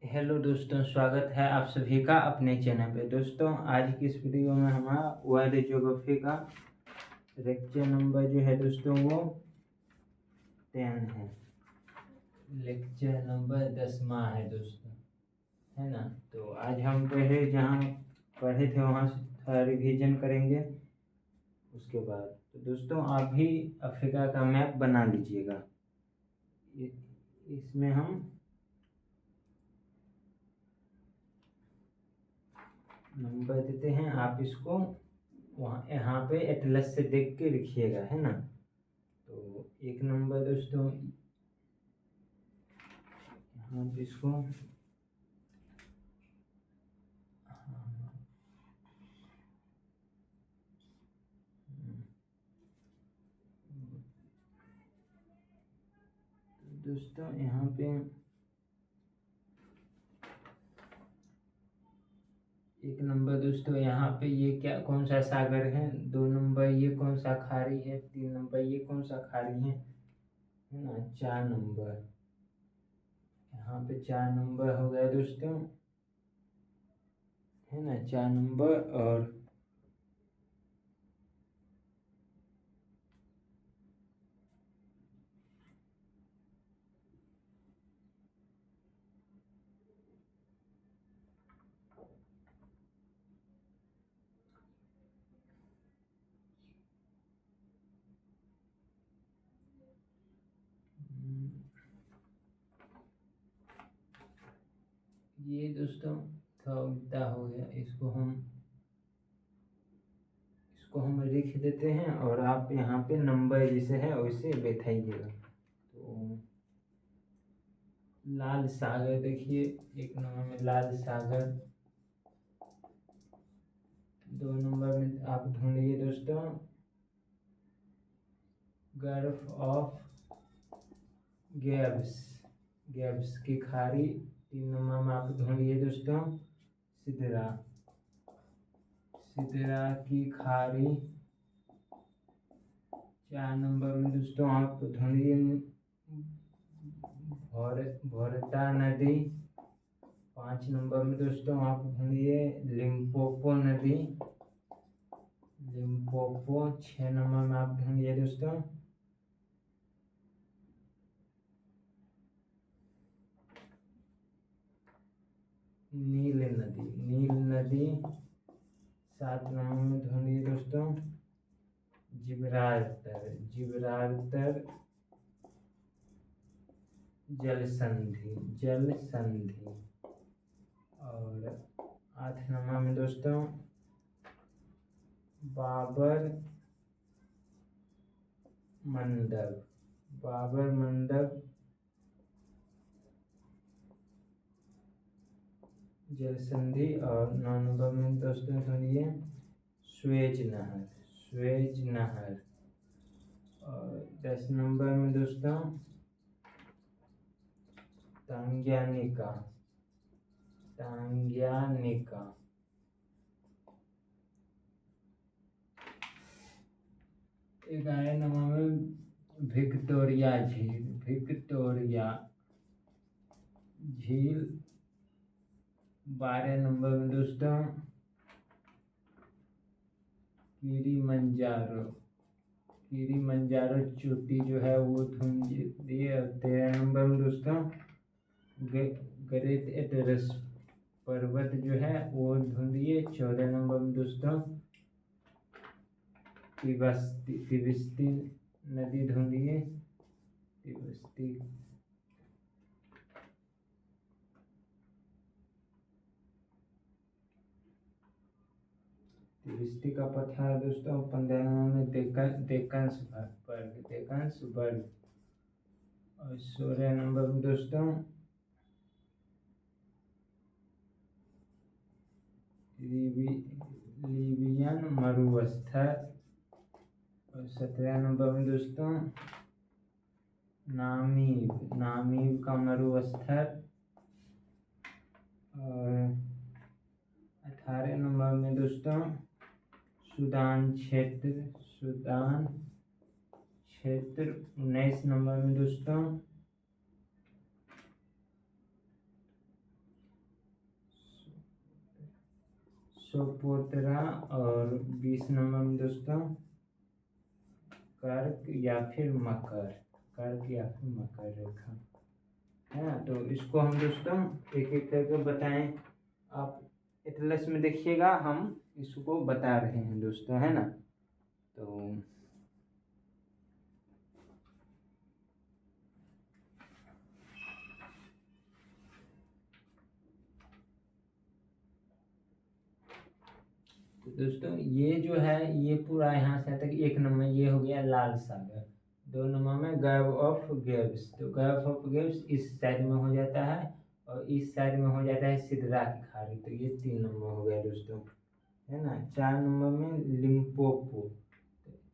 Hello दोस्तों, स्वागत है आप सभी का अपने चैनल पे। दोस्तों, आज की इस वीडियो में हमारा वर्ल्ड ज्योग्राफी का लेक्चर नंबर जो है दोस्तों वो 10 है। लेक्चर नंबर 10वां है दोस्तों, है ना। तो आज हम पहले जहाँ पढ़े थे वहाँ से थोड़ा रिवीजन करेंगे। उसके बाद तो दोस्तों आप भी अफ्रीका का मैप बना लीजिएगा। इसमें हम नंबर देते हैं, आप इसको वहाँ यहाँ पे एटलस से देख के लिखिएगा, है ना। तो 1 नंबर दोस्तों, यहाँ पे इसको दोस्तों यहाँ पे 1 नंबर दोस्तों, यहाँ पे ये क्या कौन सा सागर है। 2 नंबर ये कौन सा खाड़ी है। 3 नंबर ये कौन सा खाड़ी है ना। 4 नंबर, यहाँ पे 4 नंबर हो गया दोस्तों, है ना। 4 नंबर और ये दोस्तों थोड़ा उल्टा हो गया। इसको हम लिख देते हैं और आप यहाँ पे नंबर जैसे है वैसे बैठाइएगा। तो लाल सागर देखिए, 1 नंबर में लाल सागर। 2 नंबर में आप ढूंढिए दोस्तों गर्फ ऑफ गेब्स, गेब्स की खाड़ी। 3 नंबर में आप ढूंढिए दोस्तों सिदरा, सिदरा की खाड़ी। 4 नंबर में दोस्तों आप ढूंढिए भोरता नदी। 5 नंबर में दोस्तों आप ढूंढिए लिम्पोपो नदी, लिम्पोपो। 6 नंबर में आप ढूंढिए दोस्तों नील नदी, नील नदी। 7 नंबर में ढूंढिए दोस्तों जिब्राल्टर, जिब्राल्टर जल संधि, जल संधि। और 8 नंबर में दोस्तों बाबर मंडप, बाबर मंडप जल संधि। और 9 नंबर में दोस्तों सुनिए स्वेज नहर, स्वेज नहर। और 10 नंबर में दोस्तों टांग्यानिका, टांग्यानिका। 11 नंबर में विक्टोरिया झील, विक्टोरिया झील। 12 नंबर में दोस्तों किलिमंजारो, किलिमंजारो चोटी जो है वो ढूंढिए। 13 नंबर में दोस्तों ग्रेट एटलस पर्वत जो है वो ढूंढिए। 14 नंबर में दोस्तों तिब्बती नदी ढूंढिए, तिब्बती। तिब्बती का पठार दोस्तों 15 नंबर में डेक्कन्सबर्ग, डेक्कन्सबर्ग। और 16 नंबर में दोस्तों लीबियन मरुस्थल। और 17 नंबर में दोस्तों नामीब, नामीब का मरुस्थल। और 18 नंबर में दोस्तों सूडान क्षेत्र, सूडान क्षेत्र। 19 नंबर में दोस्तों सोपोत्रा, और 20 नंबर में दोस्तों कर्क या फिर मकर, कर्क या फिर मकर रेखा है ना। तो इसको हम दोस्तों एक एक करके बताएं, आप एटलस में देखिएगा, हम इसको बता रहे हैं दोस्तों, है ना। तो दोस्तों ये जो है ये पूरा यहाँ से तक 1 नंबर ये हो गया लाल सागर, 2 नंबर में गैब ऑफ गेब्स, तो गैब ऑफ गेब्स इस साइड में हो जाता है और इस साइड में हो जाता है सिदरा की खाड़ी, तो ये 3 नंबर हो गया दोस्तों, है ना। 4 नंबर में लिम्पोपो,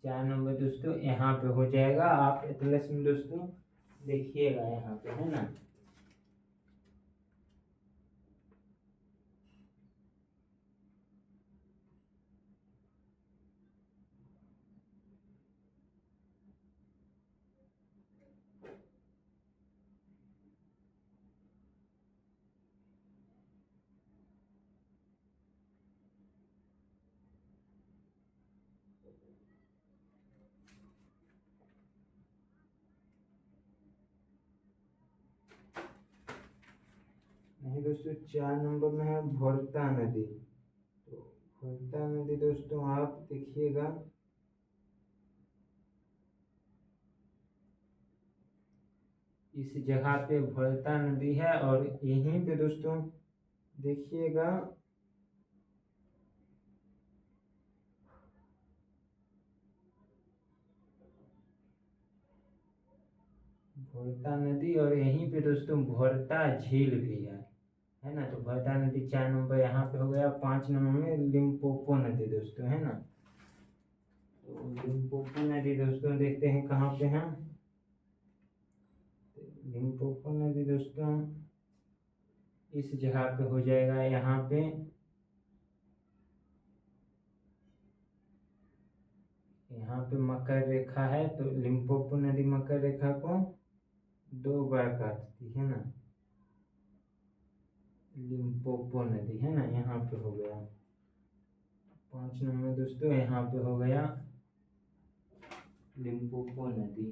4 नंबर दोस्तों यहाँ पे हो जाएगा, आप एटलस में दोस्तों देखिएगा यहाँ पे, है ना। नहीं दोस्तों, 4 नंबर में है भोरता नदी, तो भोरता नदी दोस्तों आप देखिएगा, इस जगह पे भोरता नदी है और यहीं पे दोस्तों देखिएगा भोरता नदी, और यहीं पे दोस्तों भोरता झील भी है ना। तो भोरता नदी 4 नंबर यहाँ पे हो गया। 5 नंबर में लिम्पोपो नदी दोस्तों, है ना। तो लिम्पोपो नदी दोस्तों देखते हैं कहाँ पे है। लिम्पोपो नदी दोस्तों इस जगह पे हो जाएगा, यहाँ पे मकर रेखा है, तो लिम्पोपो नदी मकर रेखा को 2 बार काटती है ना, लिम्पोपो नदी, है ना, यहाँ पे हो गया। 5 नंबर दोस्तों यहाँ पे हो गया लिम्पोपो नदी।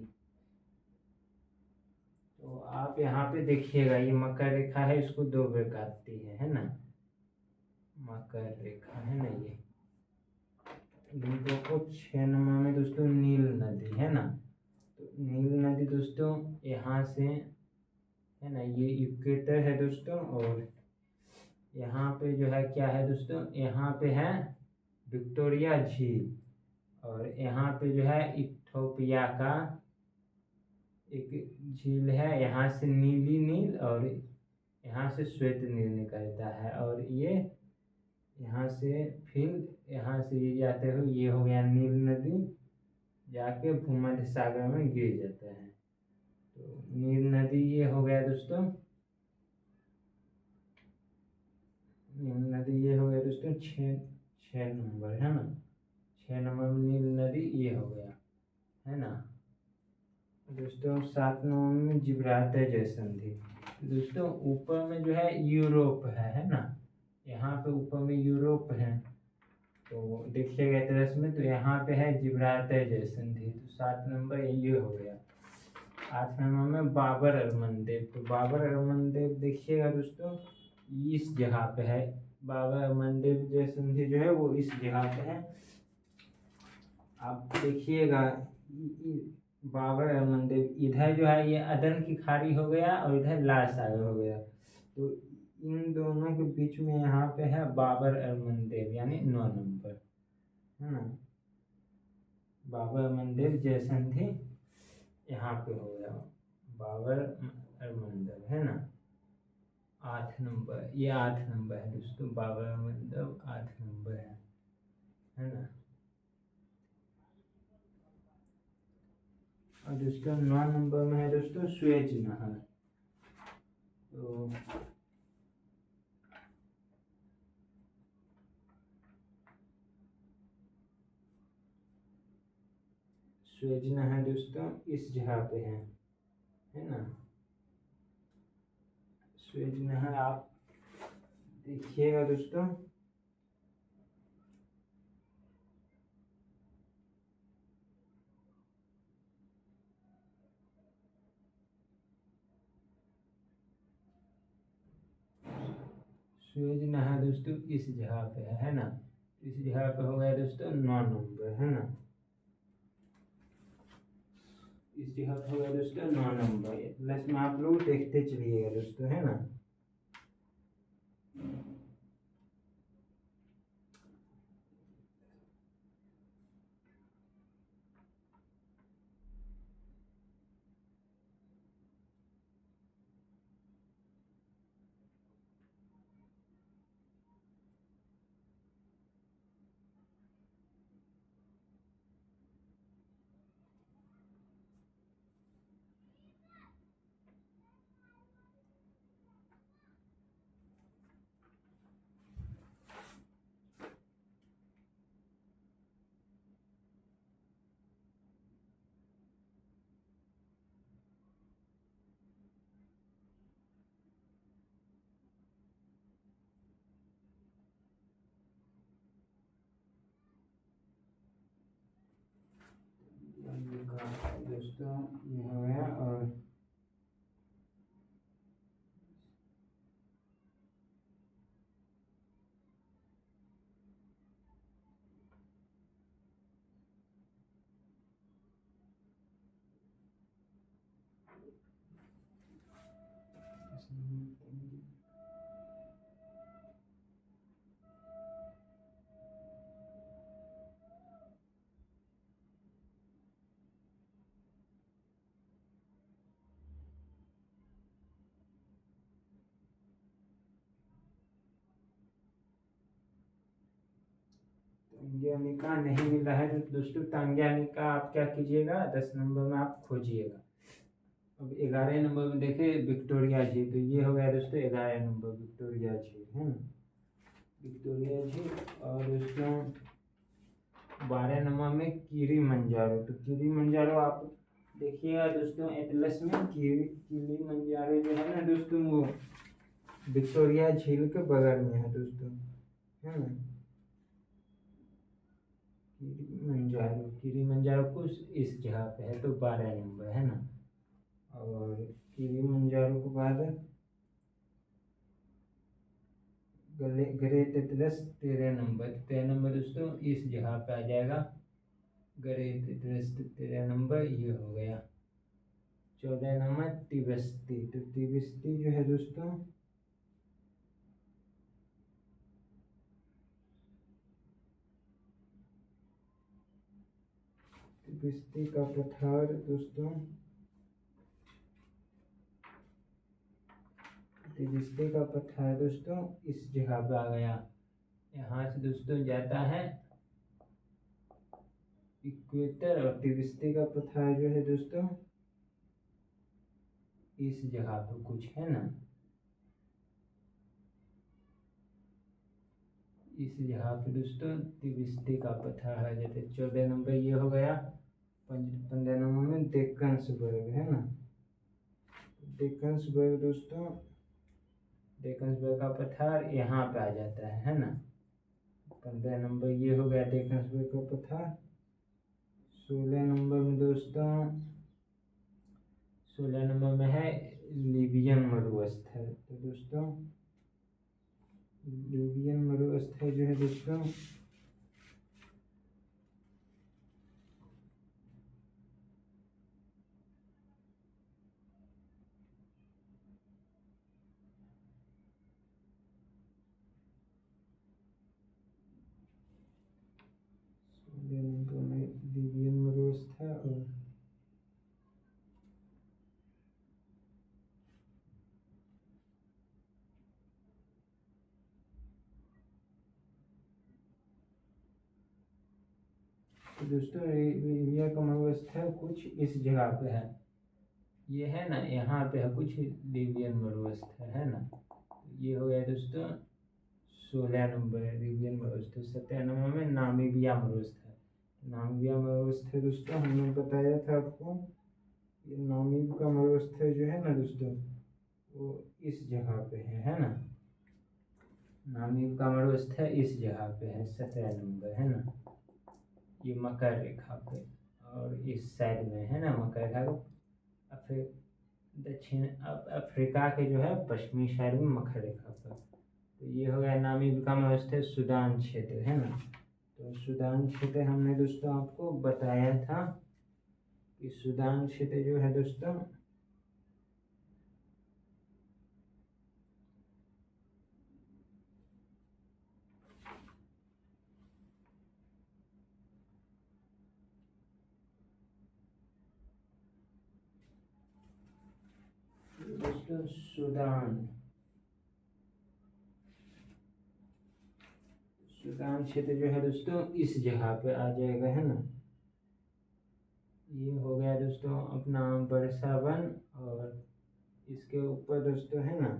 तो आप यहाँ पे देखिएगा, ये मकर रेखा है, इसको 2 बार काटती है ना, मकर रेखा है ना ये। लिम्पोपो 6 नंबर में दोस्तों नील नदी, है ना। तो नील नदी दोस्तों यहाँ से, है ना, ये इक्वेटर है दोस्तों, और यहाँ पे जो है क्या है दोस्तों, यहाँ पे है विक्टोरिया झील, और यहाँ पे जो है इथोपिया का एक झील है, यहाँ से नीली नील और यहाँ से श्वेत नील निकलता है, और ये यहाँ से फिर यहाँ से ये जाते हुए ये हो गया नील नदी, जाके भूमध्य सागर में गिर जाता है। तो नील नदी ये हो गया दोस्तों, नील नदी ये हो गया दोस्तों 6 नंबर, है ना। 6 नंबर में नील नदी ये हो गया, है ना दोस्तों। 7 नंबर में जिब्राल्टर जयसंधि, दोस्तों ऊपर में जो है यूरोप है ना, यहाँ पे ऊपर में यूरोप है, तो देखिएगा इतिहास में, तो यहाँ पे है जिब्राल्टर जयसंधि, तो 7 नंबर ये हो गया। 8 नंबर में बाबर अरमनदेव, तो बाबर अरमनदेव देखिएगा दोस्तों इस जगह पे है, बाबर अरमनदेव जयसंधि जो है वो इस जगह पे है, आप देखिएगा। बाबर अरमनदेव इधर जो है ये अदन की खाड़ी हो गया और इधर लाल सागर हो गया, तो इन दोनों के बीच में यहाँ पे है बाबर अरमनदेव, यानी 9 नंबर, है ना। बाबर अरमनदेव जयसंधि यहाँ पे हो गया बाबर अरमनदेव, है ना। 8 नंबर, ये 8 नंबर है दोस्तों, बाबर अरमनदेव 8 नंबर है ना। और दोस्तों 9 नंबर में है दोस्तों स्वेज नहर, तो स्वेज नहर दोस्तों इस जगह पे है ना। स्वेज नहर आप देखिएगा दोस्तों, सूएज नहर दोस्तों इस जगह पे है ना। इस जगह पे हो गया दोस्तों 9 नंबर, है ना। इस जगह पे हो गया दोस्तों 9 नंबर। प्लस में आप लोग देखते चलिएगा दोस्तों, है ना। दोस्तों ये हो गया। और तंग्यानिका नहीं मिला है तो दोस्तों तंग्यानिका आप क्या कीजिएगा, 10 नंबर में आप खोजिएगा। अब 11 नंबर में देखे विक्टोरिया झील, तो ये हो गया दोस्तों 11 नंबर विक्टोरिया झील, है ना। विक्टोरिया झील। और दोस्तों 12 नंबर में किलिमंजारो। तो किलिमंजारो आप देखिएगा दोस्तों एटलस में, किलिमंजारो जो है ना दोस्तों वो विक्टोरिया झील के बगल में है दोस्तों, है ना। किलिमंजारो कुछ इस जगह पे है, तो 12 नंबर, है ना। और किलिमंजारो के बाद ग्रेट एटलस 13 नंबर। 13 नंबर दोस्तों इस जगह पे आ जाएगा। ग्रेट एटलस 13 नंबर ये हो गया। 14 नंबर तिब्बती। तो तिब्बती जो है दोस्तों तिब्बती का पठार दोस्तों, तिब्बती का पठार दोस्तों इस जगह पे आ गया। यहाँ से दोस्तों जाता है इक्वेटर, और तिब्बती का पठार जो है दोस्तों इस जगह पे कुछ, है ना। इस जगह पे दोस्तों तिब्बती का पठार है। जैसे 14 नंबर ये हो गया। 15 नंबर में डेक्कन्सबर्ग, है ना। डेक्कन्सबर्ग दोस्तों, डेक्कन्सबर्ग का पठार यहाँ पे आ जाता है ना। 15 नंबर ये हो गया डेक्कन्सबर्ग का पठार। 16 नंबर में दोस्तों 16 नंबर में है लीबियन मरुस्थल। तो दोस्तों लीबियन मरुस्थल जो है दोस्तों लीबियन मरुस्थल। और तो दोस्तों लीबिया का मरुस्थल कुछ इस जगह पे है, ये है ना। यहाँ पे है कुछ लीबियन मरुस्थल, है ना। ये हो गया दोस्तों 16 नंबर लीबियन मरुस्थल। 17 नंबर में नामीबिया मरुस्थल। नामीबिया मरुस्थल दोस्तों हमने बताया था आपको, ये नामीब का मरुस्थल जो है ना दोस्तों वो इस जगह पे है ना। नामीब का मरुस्थल इस जगह पे है 17 नंबर, है ना। ये मकर रेखा पे और इस साइड में, है ना। मकर रेखा दक्षिण अफ्रीका के जो है पश्चिमी साइड में मकर रेखा पर। तो ये हो गया नामी विकाम अवस्थित सूडान क्षेत्र, है ना। तो सूडान क्षेत्र हमने दोस्तों आपको बताया था कि सूडान क्षेत्र जो है दोस्तों सूडान सूडान क्षेत्र जो है दोस्तों इस जगह पे आ जाएगा, है ना। ये हो गया दोस्तों अपना बरसावन, और इसके ऊपर दोस्तों है ना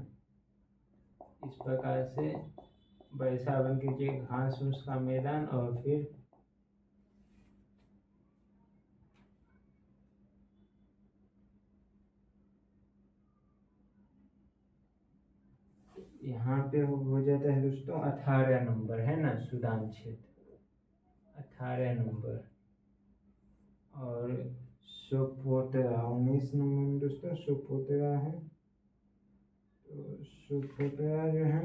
इस प्रकार से बरसावन के जो घास फूस का मैदान, और फिर यहाँ पे हो जाता है दोस्तों 18 नंबर, है ना, सूडान क्षेत्र 18 नंबर। और सोपोतरा 19 नंबर में दोस्तों सोपोतरा है। तो सोपोतरा जो है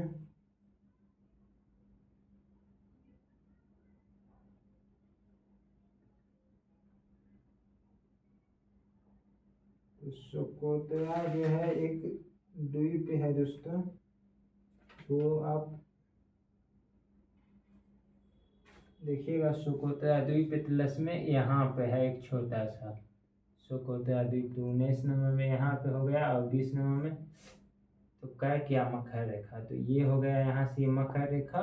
तो सोपोतरा जो है एक द्वीप है दोस्तों। तो आप देखिएगा सोकोत्रा द्वीप प्लस में यहाँ पे है एक छोटा सा सोकोत्रा द्वीप। तो 19 नंबर में यहाँ पे हो गया, और 20 नंबर में तो क्या किया मकर रेखा। तो ये हो गया यहाँ से मकर रेखा,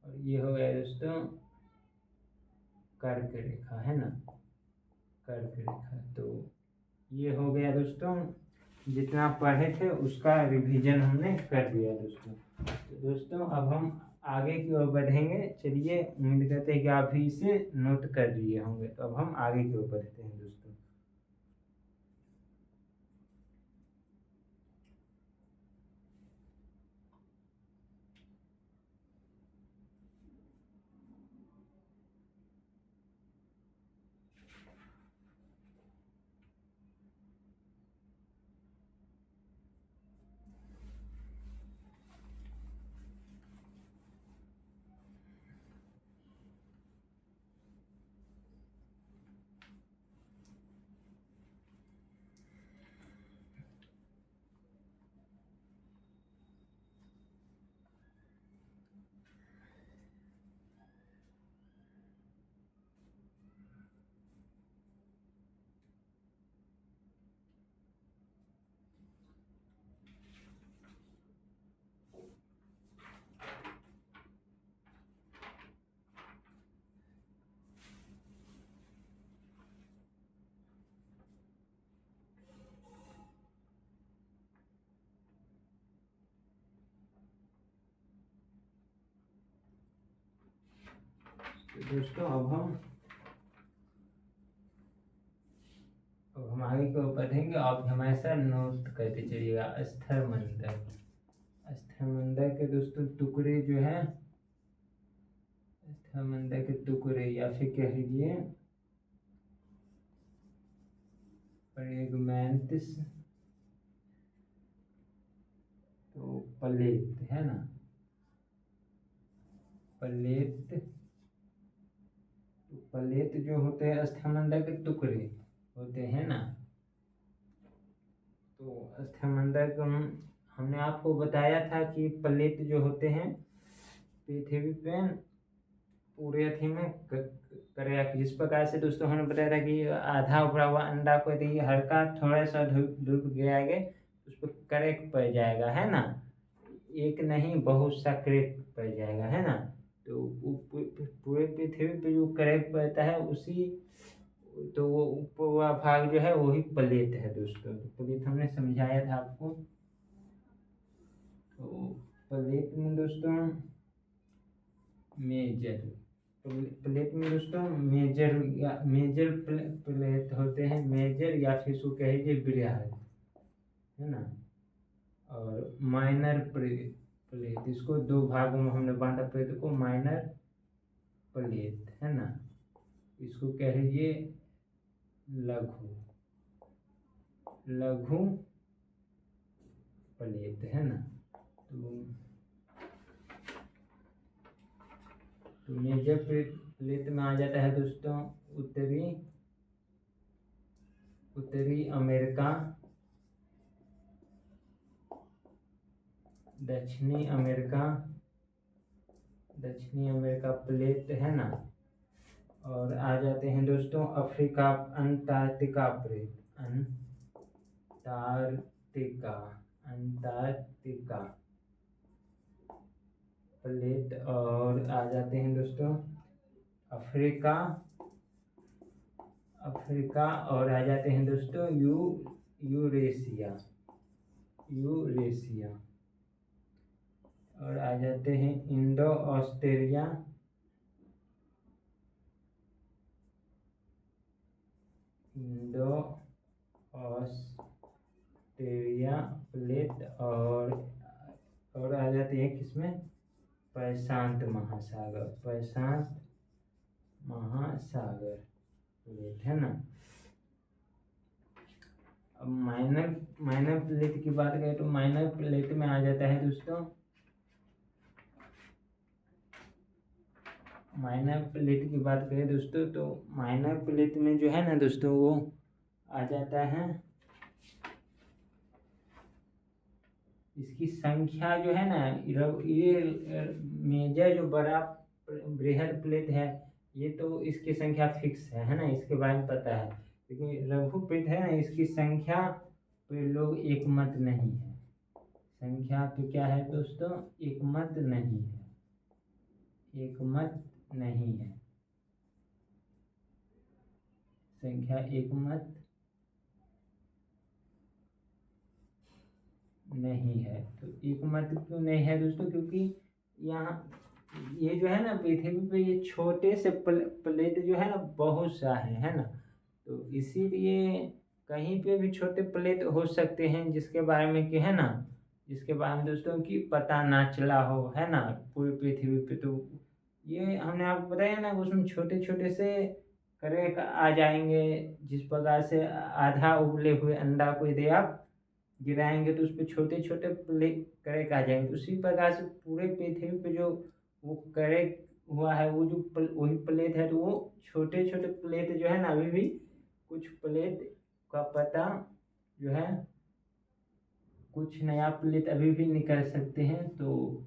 और ये हो गया दोस्तों कर्क रेखा, है ना, कर्क रेखा। तो ये हो गया दोस्तों जितना पढ़े थे उसका रिवीजन हमने कर दिया दोस्तों। तो दोस्तों अब हम आगे की ओर बढ़ेंगे। चलिए, उम्मीद करते हैं कि आप भी इसे नोट कर लिए होंगे। तो अब हम आगे की ओर बढ़ते हैं दोस्तों। तो दोस्तों अब हम आगे की ओर बढ़ेंगे। आप हमेशा नोट करते चलिएगा। स्थलमंडल, स्थलमंडल के दोस्तों टुकड़े जो है, स्थलमंडल के टुकड़े या फिर कह लीजिए फ्रेगमेंट्स, तो प्लेट, है ना, प्लेट। तो प्लेट जो होते हैं स्थलमंडल के टुकड़े होते हैं ना। तो स्थलमंडल को हमने आपको बताया था कि प्लेट जो होते हैं पृथ्वी पे पूरे अथी में करेगा। जिस प्रकार से दोस्तों हमने बताया था कि आधा उभरा हुआ अंडा को यदि हल्का थोड़ा सा धूप गिराएंगे उस पर क्रैक पड़ जाएगा, है ना, एक नहीं बहुत सा क्रैक पड़ जाएगा, है ना। तो पूरे पृथ्वी पे जो क्रैक पड़ता है उसी, तो वो ऊपर वाला भाग जो है वही प्लेट है दोस्तों। तो प्लेट हमने समझाया था आपको। तो प्लेट में दोस्तों मेजर, प्लेट में दोस्तों मेजर प्लेट होते हैं, मेजर या फिर इसको कहिए बृहद, है ना, और माइनर प्लेट। इसको दो भागों में हमने बांधा, प्लेट को माइनर प्लेट, है ना, इसको कहिए लघु लघु प्लेट, है ना। तो तो मेजर प्लेट में आ जाता है दोस्तों उत्तरी अमेरिका, दक्षिणी अमेरिका प्लेट है ना। और आ जाते हैं दोस्तों अफ्रीका, अंटार्कटिका प्लेट। और आ जाते हैं दोस्तों अफ्रीका, और आ जाते हैं दोस्तों यूरेशिया। और आ जाते हैं इंडो ऑस्ट्रेलिया प्लेट। और आ जाती है किसमें, प्रशांत महासागर प्लेट है ना। अब माइनर प्लेट की बात करें तो माइनर प्लेट में आ जाता है दोस्तों, माइनर प्लेट की बात करें दोस्तों तो माइनर प्लेट में जो है ना दोस्तों वो आ जाता है, इसकी संख्या जो है ना, ये मेजर जो बड़ा बृहद प्लेट है ये तो इसकी संख्या फिक्स है ना, इसके बारे में पता है। लेकिन लघु प्लेट है ना, इसकी संख्या पे लोग एकमत नहीं है। संख्या तो क्या है दोस्तों, एकमत नहीं है। संख्या एकमत नहीं है। तो एकमत क्यों नहीं है दोस्तों, क्योंकि यहाँ ये जो है ना पृथ्वी पे ये छोटे से प्लेट जो है ना बहुत सारे है ना, तो इसीलिए कहीं पे भी छोटे प्लेट हो सकते हैं जिसके बारे में कि है ना, जिसके बारे में दोस्तों की पता ना चला हो है ना पूरी पृथ्वी पे। तो ये हमने आपको बताया ना, उसमें छोटे छोटे से क्रैक आ जाएंगे। जिस प्रकार से आधा उबले हुए अंडा को यदि आप गिराएंगे तो उस पर छोटे छोटे क्रैक आ जाएंगे। तो उसी प्रकार से पूरे पृथ्वी पे जो वो क्रैक हुआ है वो जो वही प्लेट है, तो वो छोटे छोटे प्लेट जो है ना, अभी भी कुछ प्लेट का पता जो है, कुछ नया प्लेट अभी भी निकल सकते हैं तो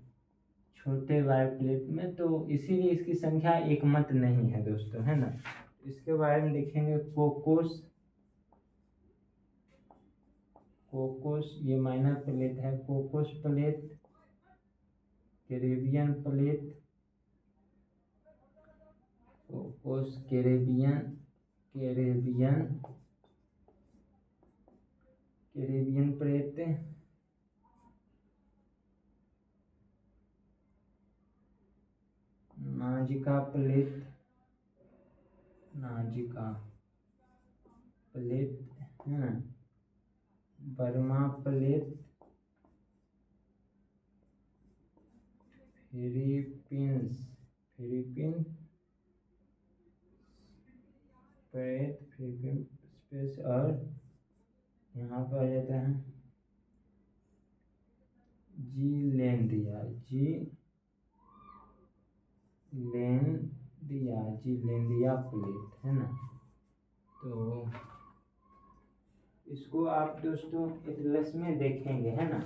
छोटे वाले प्लेट में। तो इसीलिए इसकी संख्या एकमत नहीं है दोस्तों है ना। इसके बारे में देखेंगे कोकोस, ये माइनर प्लेट है। Cocos plate, Caribbean plate, Cocos Caribbean plate, Nazca plate है ना, बर्मा प्लेट, फिलीपीन स्पेस। और यहाँ पर आ जाता है जीलैंडिया प्लेट है ना। तो इसको आप दोस्तों एटलस में देखेंगे है ना,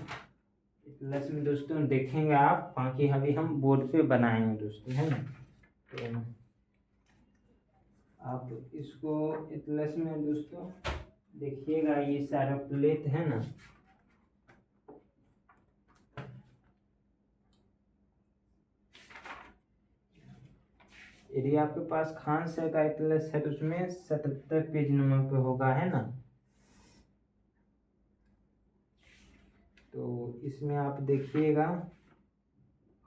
एटलस में दोस्तों देखेंगे आप, बाकी अभी हम बोर्ड पे बनाएंगे दोस्तों है ना। तो आप इसको एटलस में दोस्तों देखिएगा, ये सारा प्लेट है ना। यदि आपके पास खान सर का एटलस है तो उसमें 77 पेज नंबर पे होगा है ना। तो इसमें आप देखिएगा।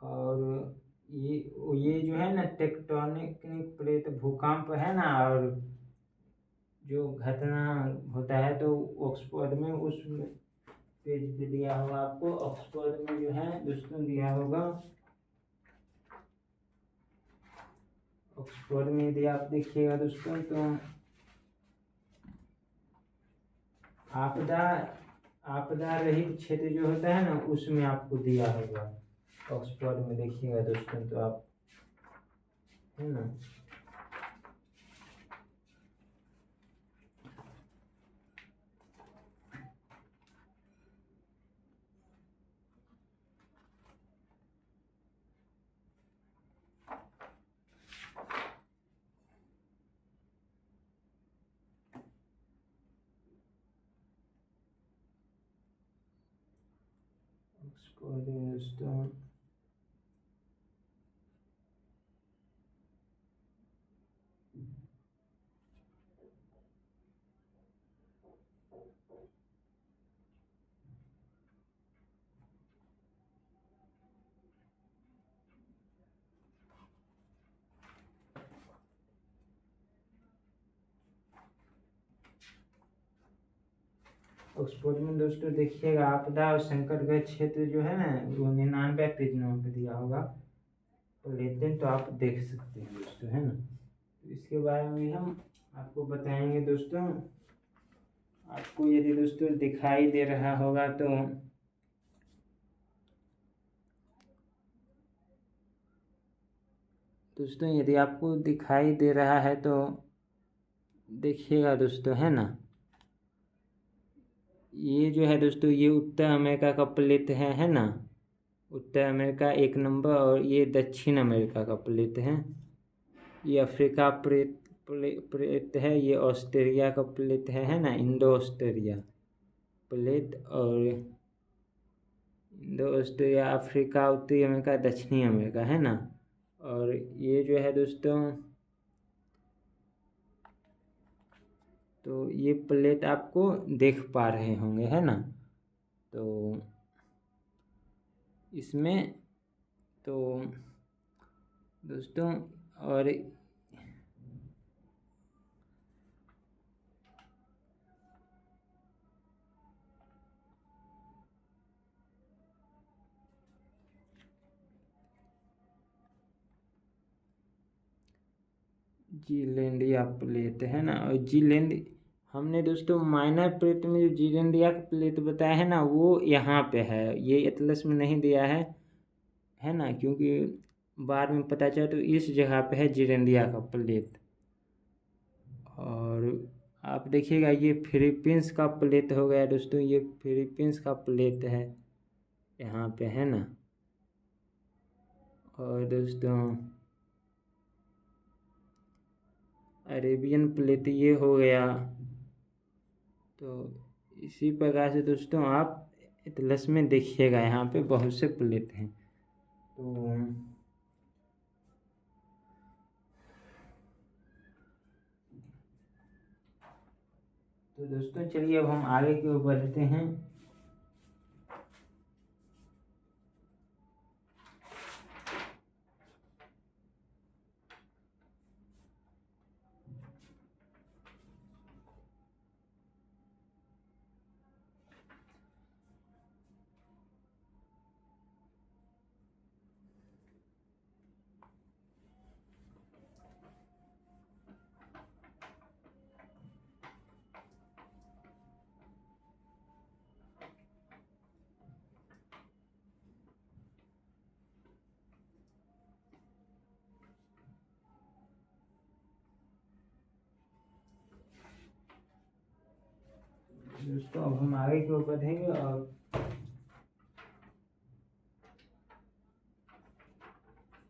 और ये जो है ना टेक्टोनिक प्लेट, भूकंप है ना, और जो घटना होता है तो ऑक्सफोर्ड में उस पेज पे दिया होगा आपको। ऑक्सफोर्ड में जो है दोस्तों दिया होगा, ऑक्सफोर्ड में यदि आप देखिएगा दोस्तों तो आपदा रहित क्षेत्र जो होता है ना उसमें आपको दिया होगा। ऑक्सफोर्ड में देखिएगा दोस्तों तो आप है ना। दोस्तों ऑक्सफोर्ड में दोस्तों देखिएगा आपदा और संकटग्रस्त क्षेत्र जो है ना वो 99 पेज नंबर पे दिया होगा, तो लेते हैं तो आप देख सकते हैं दोस्तों, है ना। तो इसके बारे में हम आपको बताएंगे दोस्तों। आपको यदि दोस्तों दिखाई दे रहा होगा तो दोस्तों यदि आपको दिखाई दे रहा है तो देखिएगा दोस्तों, है ना। ये जो है दोस्तों ये उत्तर अमेरिका का प्लेट है ना। उत्तर अमेरिका 1 नंबर, और ये दक्षिण अमेरिका का प्लेट है। ये अफ्रीका प्लेट है। ये ऑस्ट्रेलिया का प्लेट है ना, इंडो ऑस्ट्रेलिया प्लेट। और इंडो ऑस्ट्रेलिया, अफ्रीका, उत्तरी अमेरिका, दक्षिणी अमेरिका, है ना। और ये जो है दोस्तों, तो ये प्लेट आपको देख पा रहे होंगे, है ना। तो इसमें तो दोस्तों और जीलैंडिया प्लेट है ना। और जीलैंड हमने दोस्तों माइनर प्लेट में जो जीलैंडिया का प्लेट बताया है ना वो यहाँ पे है, ये एटलस में नहीं दिया है ना, क्योंकि बाद में पता चला तो इस जगह पे है जीलैंडिया का प्लेट। और आप देखिएगा ये फिलीपींस का प्लेट हो गया दोस्तों, ये फिलीपींस का प्लेट है यहाँ पे, है ना। और दोस्तों अरेबियन प्लेट ये हो गया। तो इसी प्रकार से दोस्तों आप एटलस में देखिएगा यहाँ पे बहुत से प्लेट हैं। तो दोस्तों चलिए अब हम आगे की ओर बढ़ते हैं। दोस्तों अब हम आगे की ओर बढ़ेंगे और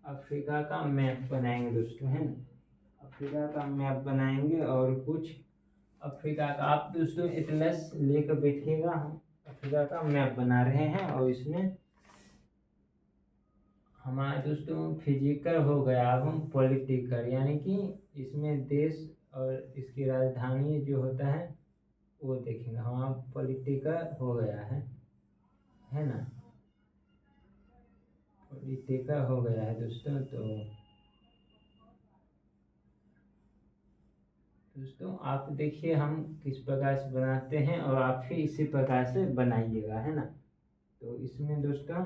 अफ्रीका का मैप बनाएंगे दोस्तों, है ना। अफ्रीका का मैप बनाएंगे और कुछ अफ्रीका का आप दोस्तों एटलस लेकर बैठिएगा। हम अफ्रीका का मैप बना रहे हैं और इसमें हमारा दोस्तों फिजिकल हो गया, अब हम पॉलिटिकल, यानी कि इसमें देश और इसकी राजधानी जो होता है वो देखेंगे। हाँ पॉलिटिकल हो गया है ना। पॉलिटिकल हो गया है दोस्तों। तो दोस्तों आप देखिए हम किस प्रकार से बनाते हैं और आप भी इसी प्रकार से बनाइएगा, है ना। तो इसमें दोस्तों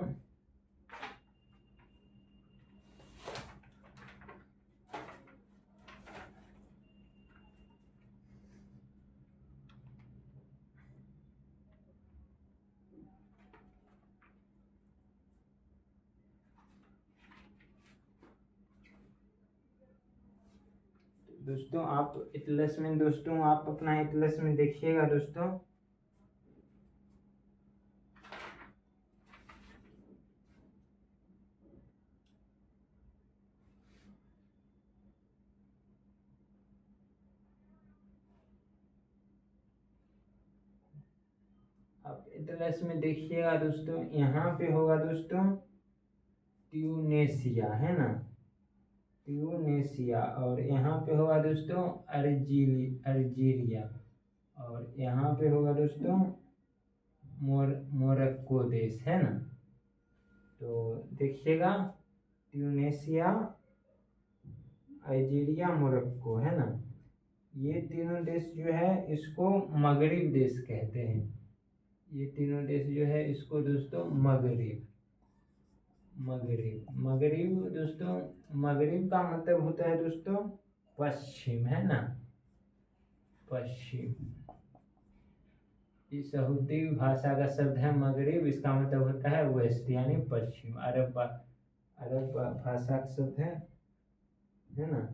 दोस्तों आप एटलस में, दोस्तों आप अपना एटलस में देखिएगा दोस्तों। आप एटलस में देखिएगा दोस्तों, यहाँ पे होगा दोस्तों ट्यूनेशिया, है ना, ट्यूनेशिया। और यहाँ पे होगा दोस्तों अर्जीरिया। और यहाँ पे होगा दोस्तों मोरक्को देश, है ना। तो देखिएगा, ट्यूनेशिया, अल्जीरिया, मोरक्को, है ना। ये तीनों देश जो है इसको मगरिब देश कहते हैं। ये तीनों देश जो है इसको दोस्तों मगरिब दोस्तों, मगरिब का मतलब होता है दोस्तों पश्चिम, है ना, पश्चिम। इस सऊदी भाषा का शब्द है मगरिब, इसका मतलब होता है वेस्ट यानी पश्चिम। अरब भाषा का शब्द है ना।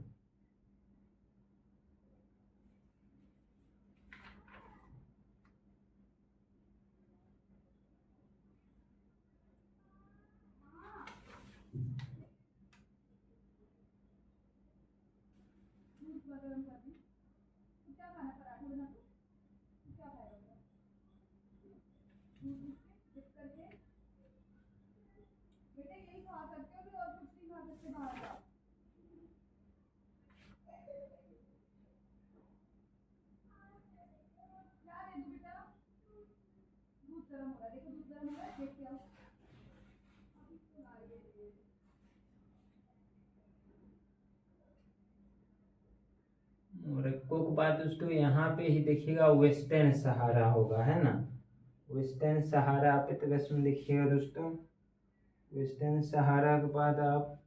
मोरक्को के बाद दोस्तों यहाँ पे ही देखिएगा वेस्टर्न सहारा होगा, है ना। वेस्टर्न सहारा आप इतिहास में देखिएगा दोस्तों। वेस्टर्न सहारा के बाद आप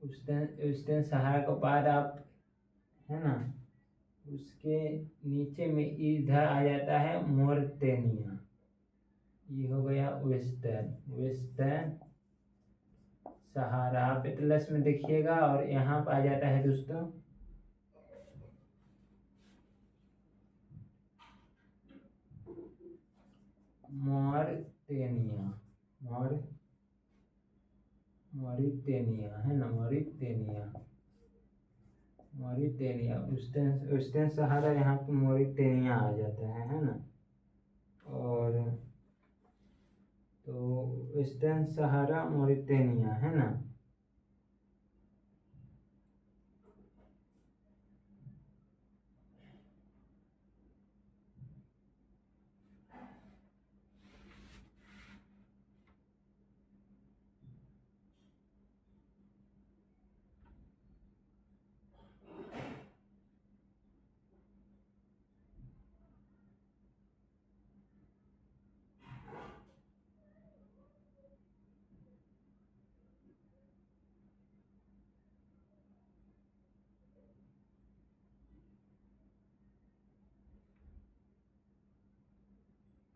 वेस्टर्न सहारा के बाद आप, है ना, उसके नीचे में इधर आ जाता है मोरतेनिया। ये हो गया वेस्टर्न सहारा। आप एटलस में देखिएगा और यहाँ पर आ जाता है दोस्तों मॉरिटेनिया, मॉरिटेनिया, है ना, मॉरिटेनिया। वेस्टर्न सहारा यहाँ पे मॉरिटेनिया आ जाता है ना। और तो वेस्टर्न सहारा मॉरिटेनिया, है ना।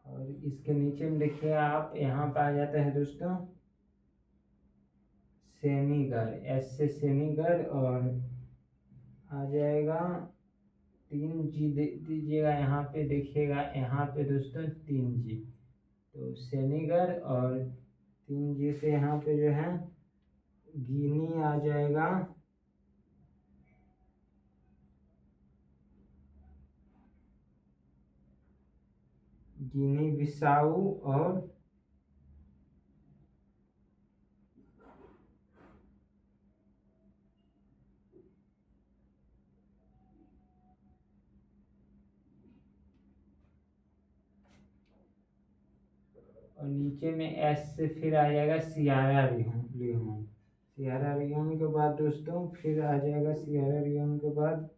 और इसके नीचे में देखिए आप, यहाँ पे आ जाता है दोस्तों सेनेगल, एस से सेनेगल। और आ जाएगा 3G दे दीजिएगा, यहाँ पे देखिएगा, यहाँ पे दोस्तों 3G। तो सेनेगल और 3G से यहाँ पे जो है गिनी आ जाएगा। गिनी बिसाऊ और नीचे में एस से फिर आ जाएगा सियारा लियोन। सियारा लियोन के बाद दोस्तों फिर आ जाएगा, सियारा लियोन के बाद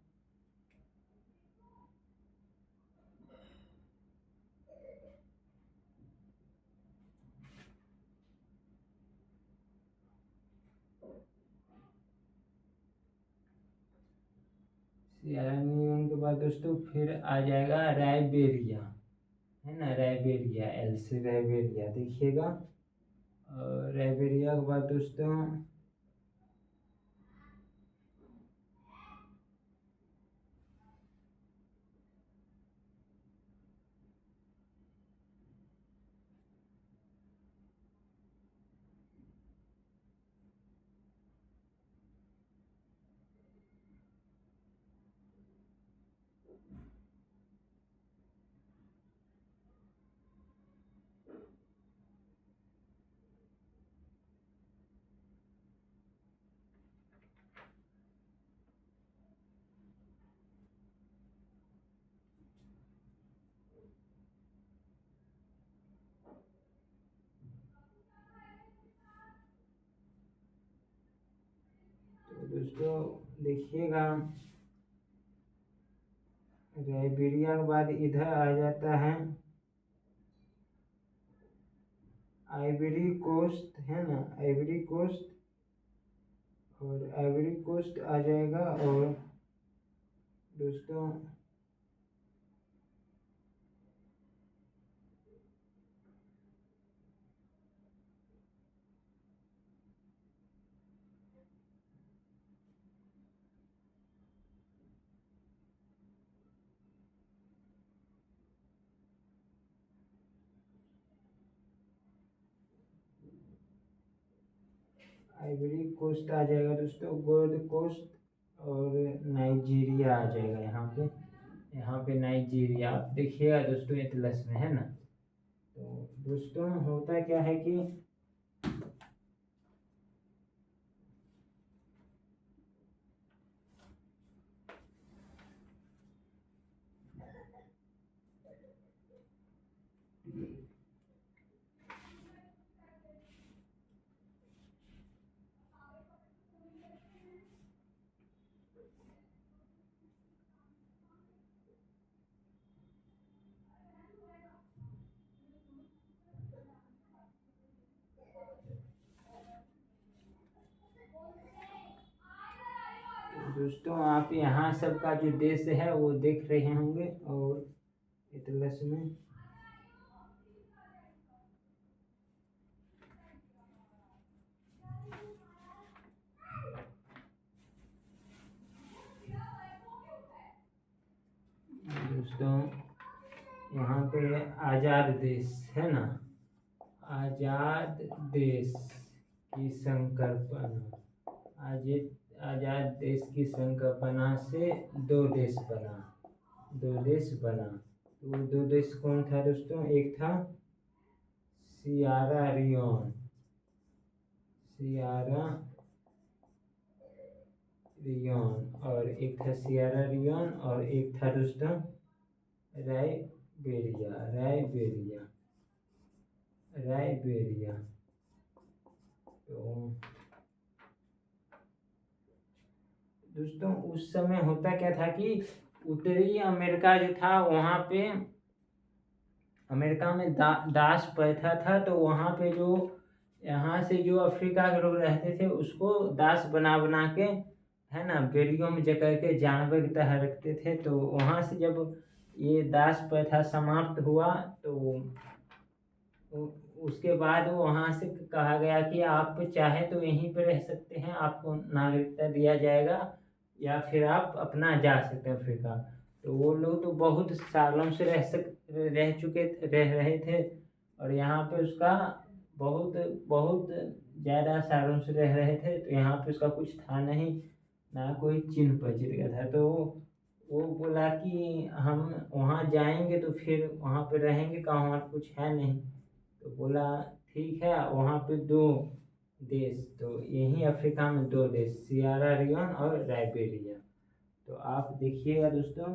सियारा लियोन के बाद दोस्तों फिर आ जाएगा राइबेरिया, है ना, राइबेरिया, एल से राइबेरिया देखिएगा। और राइबेरिया के बाद दोस्तों देखिएगा, राइबेरिया के बाद इधर आ जाता है आइवरी कोस्ट, है ना, आइवरी कोस्ट। और आइवरी कोस्ट आ जाएगा। और दोस्तों आइवरी कोस्ट आ जाएगा दोस्तों, गोल्ड कोस्ट। और नाइजीरिया आ जाएगा यहाँ पे नाइजीरिया आप देखिएगा दोस्तों, एटलस में, है ना। तो दोस्तों होता क्या है कि दोस्तों आप यहाँ सबका जो देश है वो देख रहे होंगे। और एटलस में दोस्तों यहाँ पे आज़ाद देश, है ना, आज़ाद देश की संकल्पना, आज़ाद देश की संकल्पना से दो देश बना। तो दो देश कौन था दोस्तों? एक था सियारा लियोन, और एक था सियारा लियोन, और एक था दोस्तों राइबेरिया। तो दोस्तों उस समय होता क्या था कि उत्तरी अमेरिका जो था वहाँ पे, अमेरिका में दास प्रथा था। तो वहाँ पे जो यहाँ से जो अफ्रीका के लोग रहते थे उसको दास बना बना के, है ना, बेड़ियों में जकड़ के जानवर की तरह रखते थे। तो वहाँ से जब ये दास प्रथा समाप्त हुआ तो उसके बाद वहाँ से कहा गया कि आप चाहे तो यहीं पर रह सकते हैं, आपको नागरिकता दिया जाएगा, या फिर आप अपना जा सकते हैं अफ्रीका। तो वो लोग तो बहुत सालों से रह रहे थे, और यहाँ पे उसका बहुत बहुत ज़्यादा सालों से रह रहे थे। तो यहाँ पे उसका कुछ था नहीं, ना कोई चिन्ह परिचित का था। तो वो बोला कि हम वहाँ जाएंगे तो फिर वहाँ पे रहेंगे कहाँ, वहाँ कुछ है नहीं। तो बोला ठीक है, वहाँ पे दो देश, तो यहीं अफ्रीका में दो देश, सियारा लियोन और राइबेरिया। तो आप देखिएगा दोस्तों,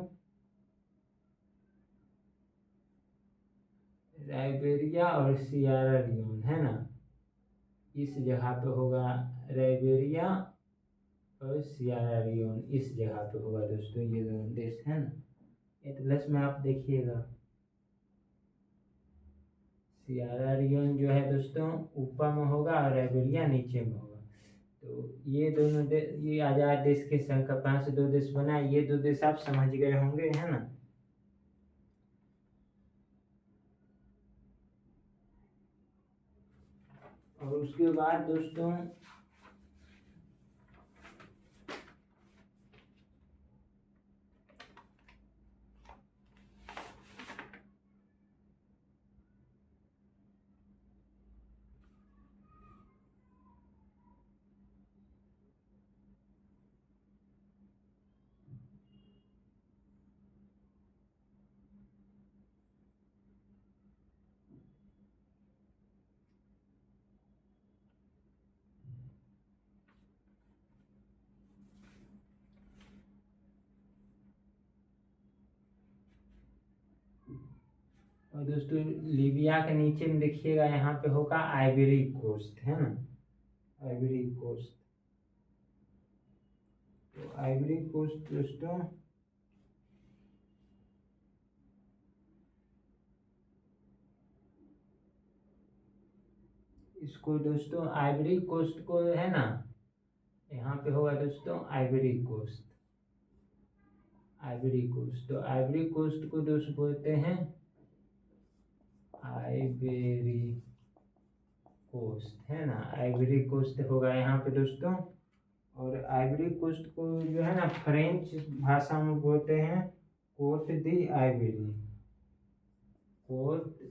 राइबेरिया और सियारा लियोन, है ना, इस जगह पे होगा राइबेरिया और सियारा लियोन, इस जगह पे होगा दोस्तों, ये दोनों देश है ना। एटलस में आप देखिएगा, सियारा लियोन जो है दोस्तों ऊपर में होगा और राइबेरिया नीचे में होगा। तो ये दोनों ये आज़ाद देश के संकल्पना से दो देश बना। ये दो देश आप समझ गए होंगे, है ना। और उसके बाद दोस्तों और दोस्तों लीबिया के नीचे में देखिएगा यहाँ पे होगा आइवरी कोस्ट, है ना, आइवरी कोस्ट। तो आइवरी कोस्ट दोस्तों इसको दोस्तों आइवरी कोस्ट को है ना, यहाँ पे होगा दोस्तों आइवरी कोस्ट, आइवरी कोस्ट। तो आइवरी कोस्ट को दोस्तों बोलते हैं आइवरी कोस्ट, है ना, आइवरी कोस्ट होगा यहाँ पे दोस्तों। और आइवरी कोस्ट को जो है ना फ्रेंच भाषा में बोलते हैं कोट दी आइवरी, कोट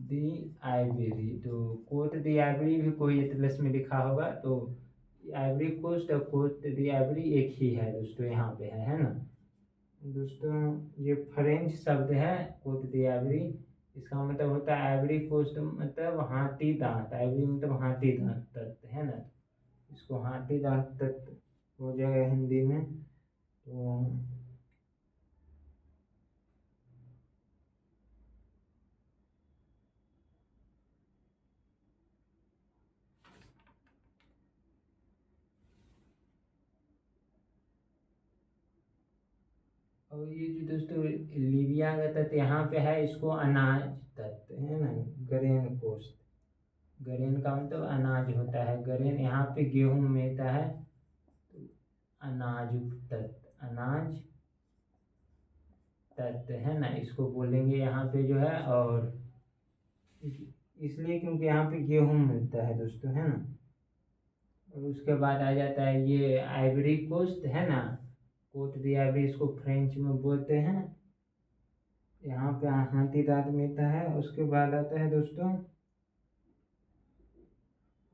दी आइवरी। तो कोट दी आइवरी भी कोई एटलस में लिखा होगा, तो आइवरी कोस्ट और कोट दी आइवरी एक ही है दोस्तों, यहाँ पे है ना दोस्तों। ये फ्रेंच शब्द है कोट दी आइवरी, इसका मतलब होता है आइवरी कोस्ट मतलब हाथी दांत, आइवरी मतलब हाथी दांत तत्व, है ना, इसको हाथी दांत तत्व हो जाएगा हिंदी में। तो और ये जो दोस्तों लीबिया का तत्व यहाँ पे है, इसको अनाज तत्व, है ना, ग्रेन कोस्ट। ग्रेन का मतलब अनाज होता है, ग्रेन यहाँ पे गेहूं मिलता है, तो अनाज तत्व, अनाज तत्व, है ना, इसको बोलेंगे यहाँ पे जो है। और इसलिए क्योंकि यहाँ पे गेहूं मिलता है दोस्तों, है ना। और उसके बाद आ जाता है ये आइवरी कोस्ट, है ना, कोट दी आइवरी, इसको फ्रेंच में बोलते हैं। यहाँ पे हाथी दांत मिलता है। उसके बाद आता है दोस्तों,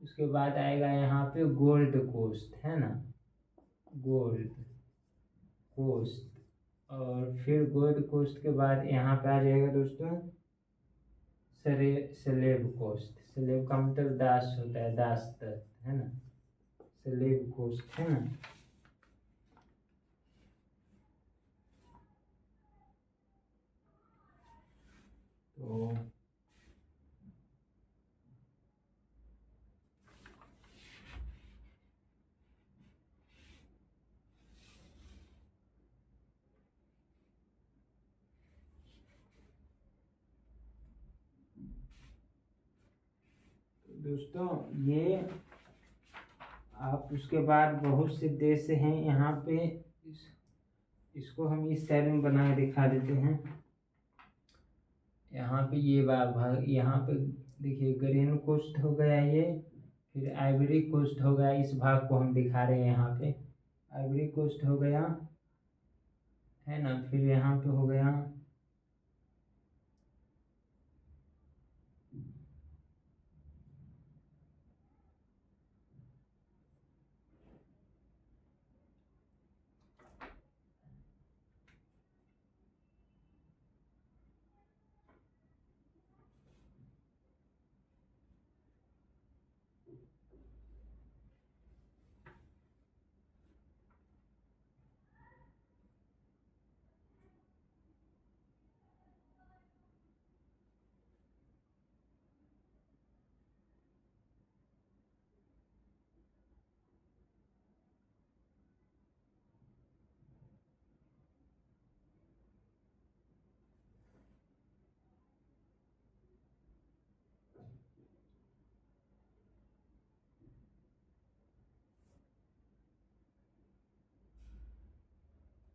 उसके बाद आएगा यहाँ पे गोल्ड कोस्ट, है ना, गोल्ड कोस्ट। और फिर गोल्ड कोस्ट के बाद यहाँ पे आ जाएगा दोस्तों स्लेव कोस्ट। स्लेव का मतलब दास होता है, दास तत्व, है ना, स्लेव कोस्ट, है ना। तो दोस्तों ये आप उसके बाद बहुत से देश हैं यहाँ पे, इसको हम इस साइड में बना के दिखा देते हैं। यहाँ पे ये भाग, यहाँ पे देखिए ग्रीन कोस्ट हो गया ये, फिर आइवरी कोस्ट हो गया, इस भाग को हम दिखा रहे हैं यहाँ पे, आइवरी कोस्ट हो गया, है ना। फिर यहाँ पे हो गया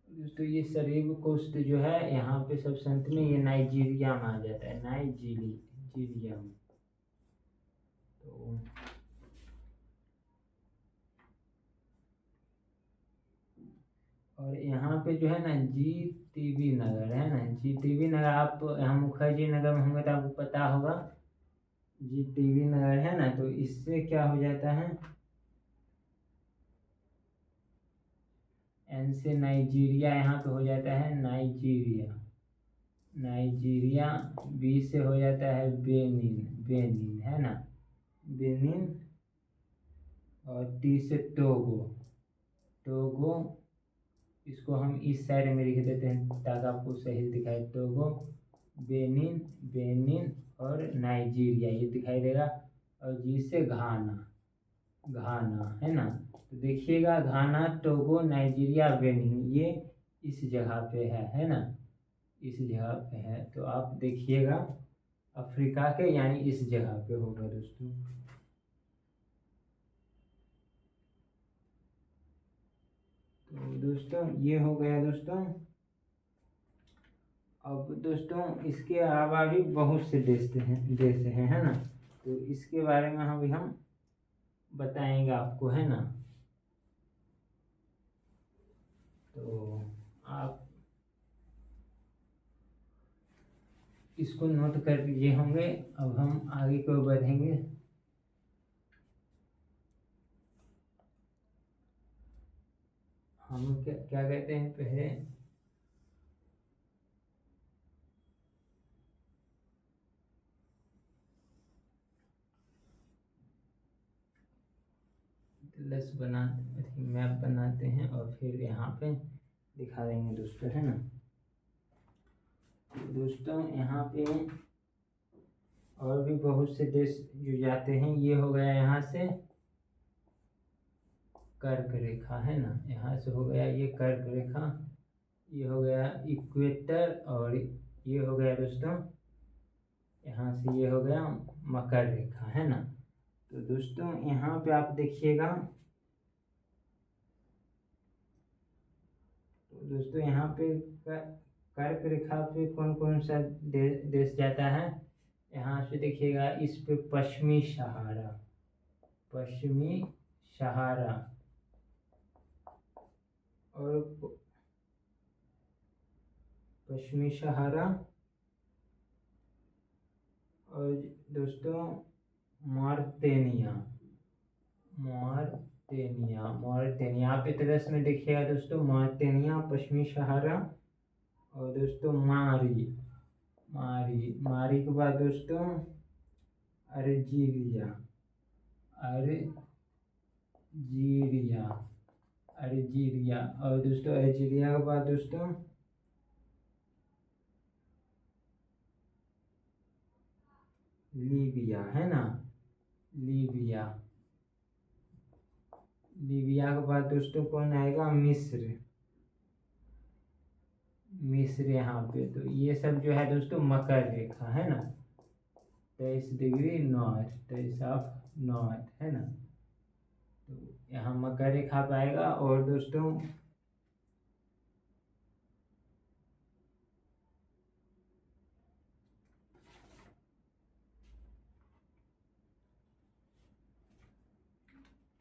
दोस्तों ये शरीफ कोस्ट जो है यहाँ पे सब संत में, ये नाइजीरिया में आ जाता है, नाइजीरिया में। तो और यहाँ पे जो है ना GTV नगर है ना, GTV नगर, आप यहाँ मुखर्जी नगर में होंगे तो आपको पता होगा GTV नगर है ना। तो इससे क्या हो जाता है, N से नाइजीरिया यहाँ पे हो जाता है नाइजीरिया, नाइजीरिया। B से हो जाता है बेनिन, बेनिन है ना, बेनिन। और T से टोगो, टोगो। इसको हम इस साइड में लिख देते हैं ताकि आपको सही दिखाई, टोगो, बेनिन, बेनिन और नाइजीरिया ये दिखाई देगा। और जी से घाना, घाना है ना। तो देखिएगा घाना, टोगो, नाइजीरिया, बेनिन ये इस जगह पे है ना, इस जगह पे है। तो आप देखिएगा अफ्रीका के यानी इस जगह पे होगा दोस्तों। तो दोस्तों ये हो गया दोस्तों। अब दोस्तों इसके अलावा भी बहुत से देश हैं है ना। तो इसके बारे में हम बताएंगे आपको है ना। तो आप इसको नोट कर लिए होंगे। अब हम आगे को बढ़ेंगे। हम क्या क्या कहते हैं पहले, मैप बनाते हैं और फिर यहाँ पे दिखा देंगे दोस्तों है ना। दोस्तों यहाँ पे और भी बहुत से देश जो जाते हैं। ये हो गया यहाँ से कर्क रेखा है ना, यहाँ से हो गया ये कर्क रेखा, ये हो गया इक्वेटर। और ये हो गया दोस्तों यहाँ से ये हो गया मकर रेखा है ना। तो दोस्तों यहाँ पे आप देखिएगा, तो दोस्तों यहाँ पे कर्क रेखा पे कौन कौन सा देश जाता है। यहाँ से देखिएगा इस पे पश्चिमी सहारा, पश्चिमी सहारा और पश्चिमी सहारा। और दोस्तों मॉरिटेनिया, मॉरिटेनिया, मॉरिटेनिया आप इस में देखिएगा दोस्तों, मॉरिटेनिया, पश्चिमी सहारा। और दोस्तों मारी, मारी, मारी के बाद दोस्तों अल्जीरिया, अल्जीरिया, अल्जीरिया। और दोस्तों अल्जीरिया के बाद दोस्तों लीबिया है ना, लीबिया। लीबिया के बाद दोस्तों कौन आएगा, मिस्र, मिस्र यहाँ पे। तो ये सब जो है दोस्तों मकर रेखा है ना, 23 डिग्री नॉर्थ, 23 ऑफ नॉर्थ है ना। तो यहाँ मकर रेखा पाएगा। और दोस्तों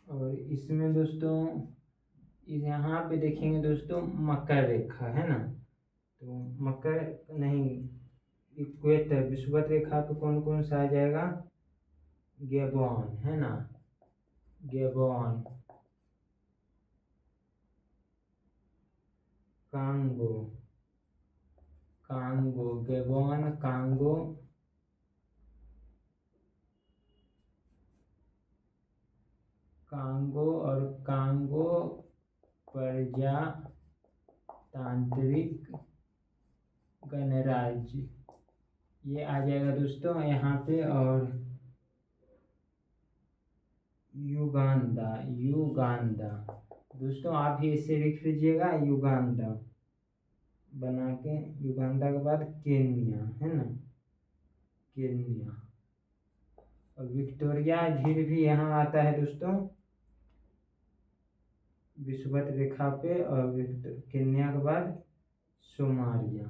और इसमें दोस्तों यहाँ पे देखेंगे दोस्तों मकर रेखा है ना। तो मकर नहीं, इक्वेटर, विषुवत रेखा पे कौन कौन सा आ जाएगा, गैबोन है ना, Gabon, Congo, Congo, Gabon, Congo, Congo और कांगो प्रजातांत्रिक गणराज्य ये आ जाएगा दोस्तों यहाँ पे। और युगांडा, युगांडा दोस्तों आप ही इसे लिख लीजिएगा, युगांडा बना के। युगांडा के बाद केन्या है ना, केन्या। और विक्टोरिया झील भी यहाँ आता है दोस्तों विषुवत रेखा पे। और केन्या के बाद सोमालिया,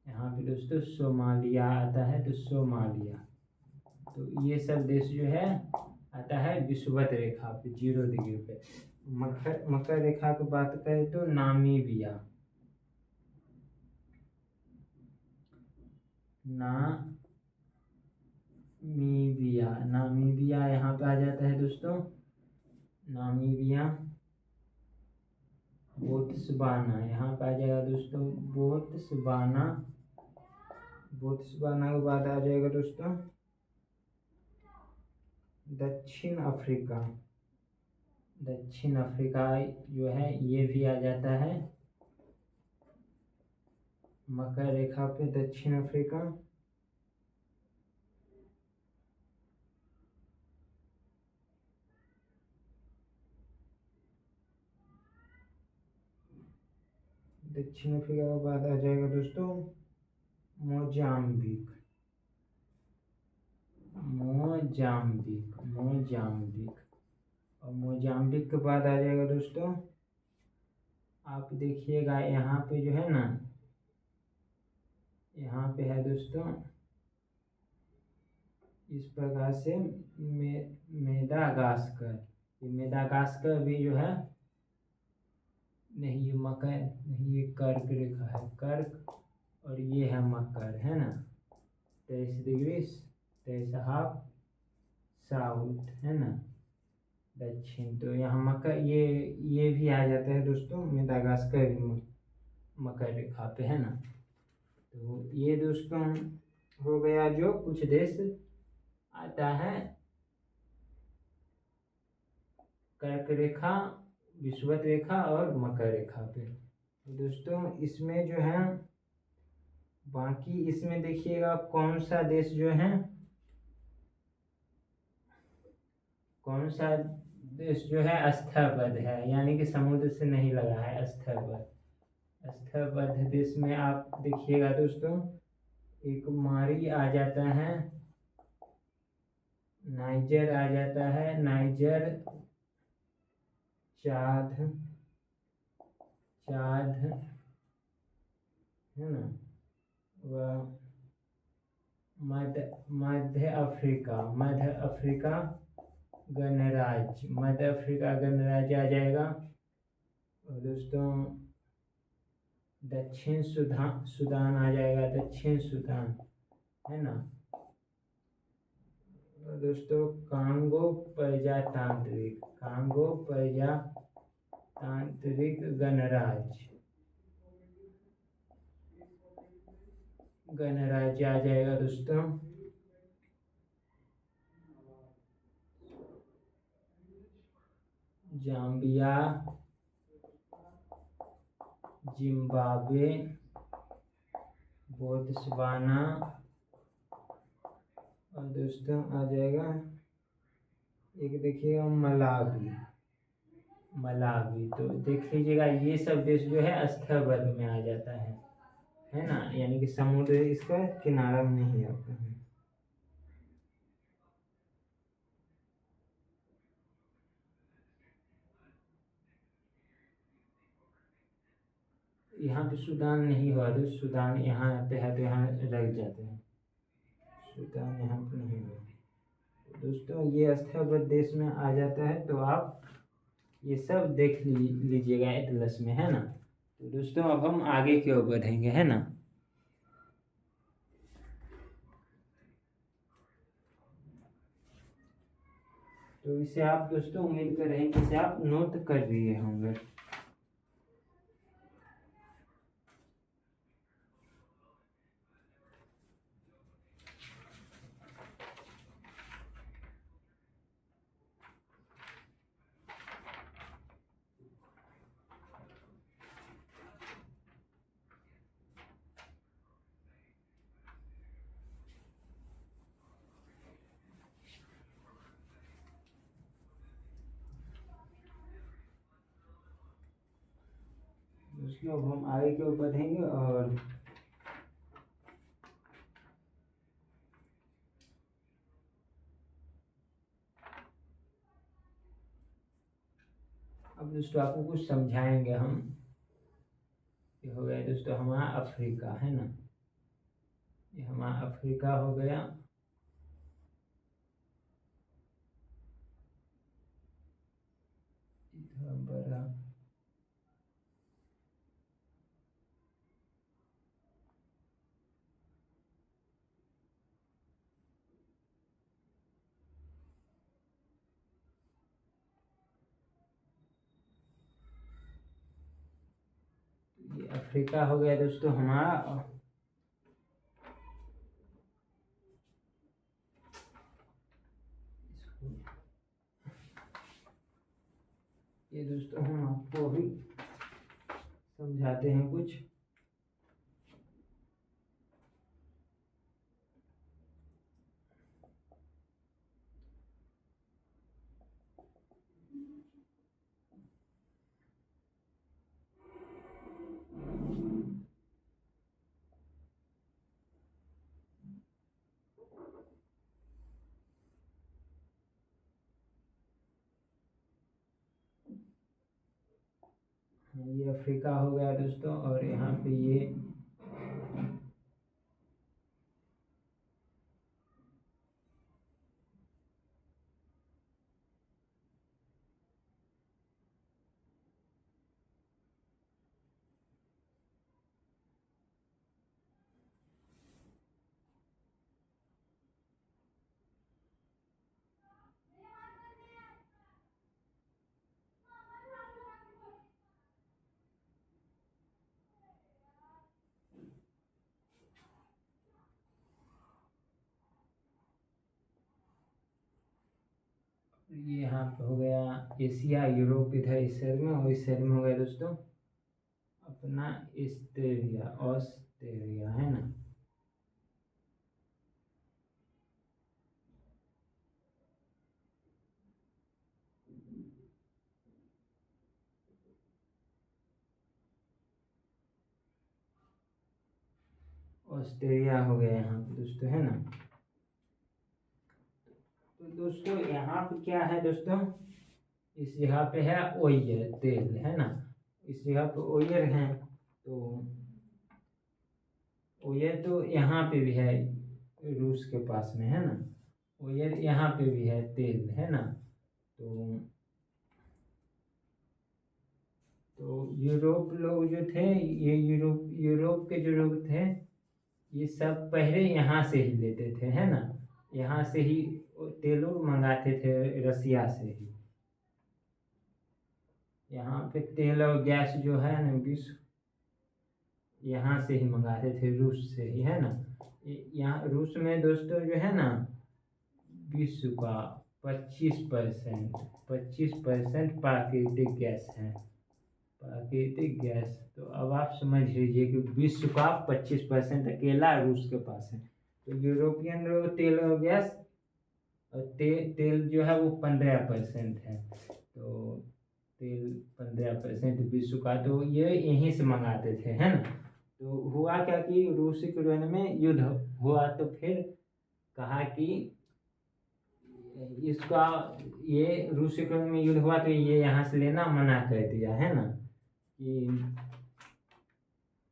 यहाँ पे दोस्तों सोमालिया आता है, तो सोमालिया। तो ये सब देश जो है आता है विषुवत रेखा पे 0 डिग्री पे। मकर रेखा की बात करें तो नामीबिया, नामीबिया यहाँ पे आ जाता है दोस्तों। नामीबिया, बोत्सवाना यहाँ पे आ जाएगा दोस्तों। बोत्सवाना के बाद आ जाएगा दोस्तों दक्षिण अफ्रीका जो है ये भी आ जाता है मकर रेखा पे, दक्षिण अफ्रीका। दक्षिण अफ्रीका के बाद आ जाएगा दोस्तों मोजाम्बिक। और मोजाम्बिक के बाद आ जाएगा दोस्तों, आप देखिएगा यहाँ पे जो है ना, यहाँ पे है दोस्तों इस प्रकार से मेडागास्कर भी जो है, नहीं ये मकर नहीं, ये कर्क रेखा है, कर्क, और ये है मकर, है ना। 23 डिग्री 23.5 साउथ, है ना, दक्षिण। तो यहाँ मकर ये भी आ जाता है दोस्तों, मेडागास्कर भी मकर रेखा पे, है ना। तो ये दोस्तों हो गया जो कुछ देश आता है कर्क रेखा, विषुवत रेखा और मकर रेखा पे। तो दोस्तों इसमें जो है बाकी इसमें देखिएगा कौन सा देश जो है स्थलबद्ध है, यानी कि समुद्र से नहीं लगा है, स्थलबद्ध देश में आप देखिएगा दोस्तों, एक माली आ जाता है, नाइजर आ जाता है, नाइजर, चाद है ना, वह मध्य अफ्रीका गणराज्य आ जाएगा। और दोस्तों दक्षिण सुदान आ जाएगा, दक्षिण सुदान, है ना। और दोस्तों कांगो प्रजातांत्रिक गणराज्य आ जाएगा दोस्तों। जाम्बिया, जिम्बाब्वे, बोत्सवाना, और दोस्तों आ जाएगा एक देखिएगा मलावी। तो देख लीजिएगा ये सब देश जो है स्थलबद्ध में आ जाता है ना, यानी कि समुद्र इसका किनारा नहीं आता है। यहाँ पे सुदान नहीं हुआ तो सुदान यहाँ पे है तो यहाँ रख जाते हैं, सुदान यहाँ पे नहीं हुआ। तो दोस्तों ये स्थलबद्ध देश में आ जाता है, तो आप ये सब देख लीजिएगा एटलस में, है ना। तो दोस्तों अब हम आगे की ओर बढ़ेंगे, है ना। तो इसे आप दोस्तों उम्मीद कर रहे हैं कि इसे आप नोट कर लिए होंगे। दोस्तों अब हम आगे की ओर बढ़ेंगे और अब दोस्तों आपको कुछ समझाएंगे हम। ये हो गया दोस्तों हमारा अफ्रीका, है ना, ये हमारा अफ्रीका हो गया। बड़ा ये अफ्रीका हो गया दोस्तों हमारा। ये दोस्तों हम आपको अभी समझाते हैं कुछ। ये अफ्रीका हो गया दोस्तों, और यहाँ पे ये यहाँ पे हो गया एशिया, यूरोप इधर इस साइड में, और इस साइड में हो गया दोस्तों अपना ऑस्ट्रेलिया, ऑस्ट्रेलिया है ना। ऑस्ट्रेलिया हो गया यहाँ पे दोस्तों है ना। तो दोस्तों यहाँ पे क्या है दोस्तों, इस जगह पे है ऑयल तेल है ना, इस जगह पे ऑयल है। तो ऑयल तो यहाँ पे भी है, रूस के पास में है ना, ऑयल यहाँ पे भी है, तेल है ना। तो यूरोप लोग जो थे, ये यूरोप के जो लोग थे, ये सब पहले यहाँ से ही लेते थे है ना, यहाँ से ही तेल मंगाते थे, रसिया से ही। यहाँ पे तेल और गैस जो है ना विश्व यहाँ से ही मंगाते थे, रूस से ही है ना। यहाँ रूस में दोस्तों जो है ना विश्व का 25% प्राकृतिक गैस है, प्राकृतिक गैस। तो अब आप समझ लीजिए कि विश्व का 25% अकेला रूस के पास है। तो यूरोपियन तेल और गैस और तेल जो है वो 15% है। तो तेल 15% विश्व का, तो ये यहीं से मंगाते थे है ना। तो हुआ क्या कि रूस यूक्रेन में युद्ध हुआ, तो फिर कहा कि इसका, ये रूस यूक्रेन में युद्ध हुआ तो ये यहाँ से लेना मना कर दिया है ना। कि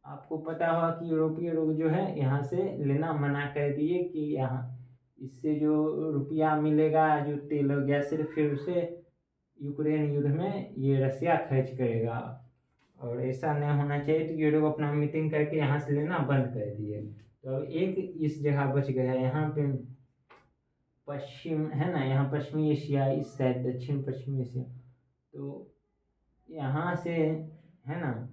आपको पता होगा कि यूरोपीय लोग जो है यहाँ से लेना मना कर दिए कि यहाँ इससे जो रुपया मिलेगा जो तेल और गैस से, फिर उसे यूक्रेन युद्ध में ये रसिया खर्च करेगा, और ऐसा नहीं होना चाहिए। तो ये लोग अपना मीटिंग करके यहाँ से लेना बंद कर दिए। तो अब एक इस जगह बच गया है, यहाँ पे पश्चिम है ना, यहाँ पश्चिमी एशिया, इस साइड दक्षिण पश्चिमी एशिया। तो यहाँ से है ना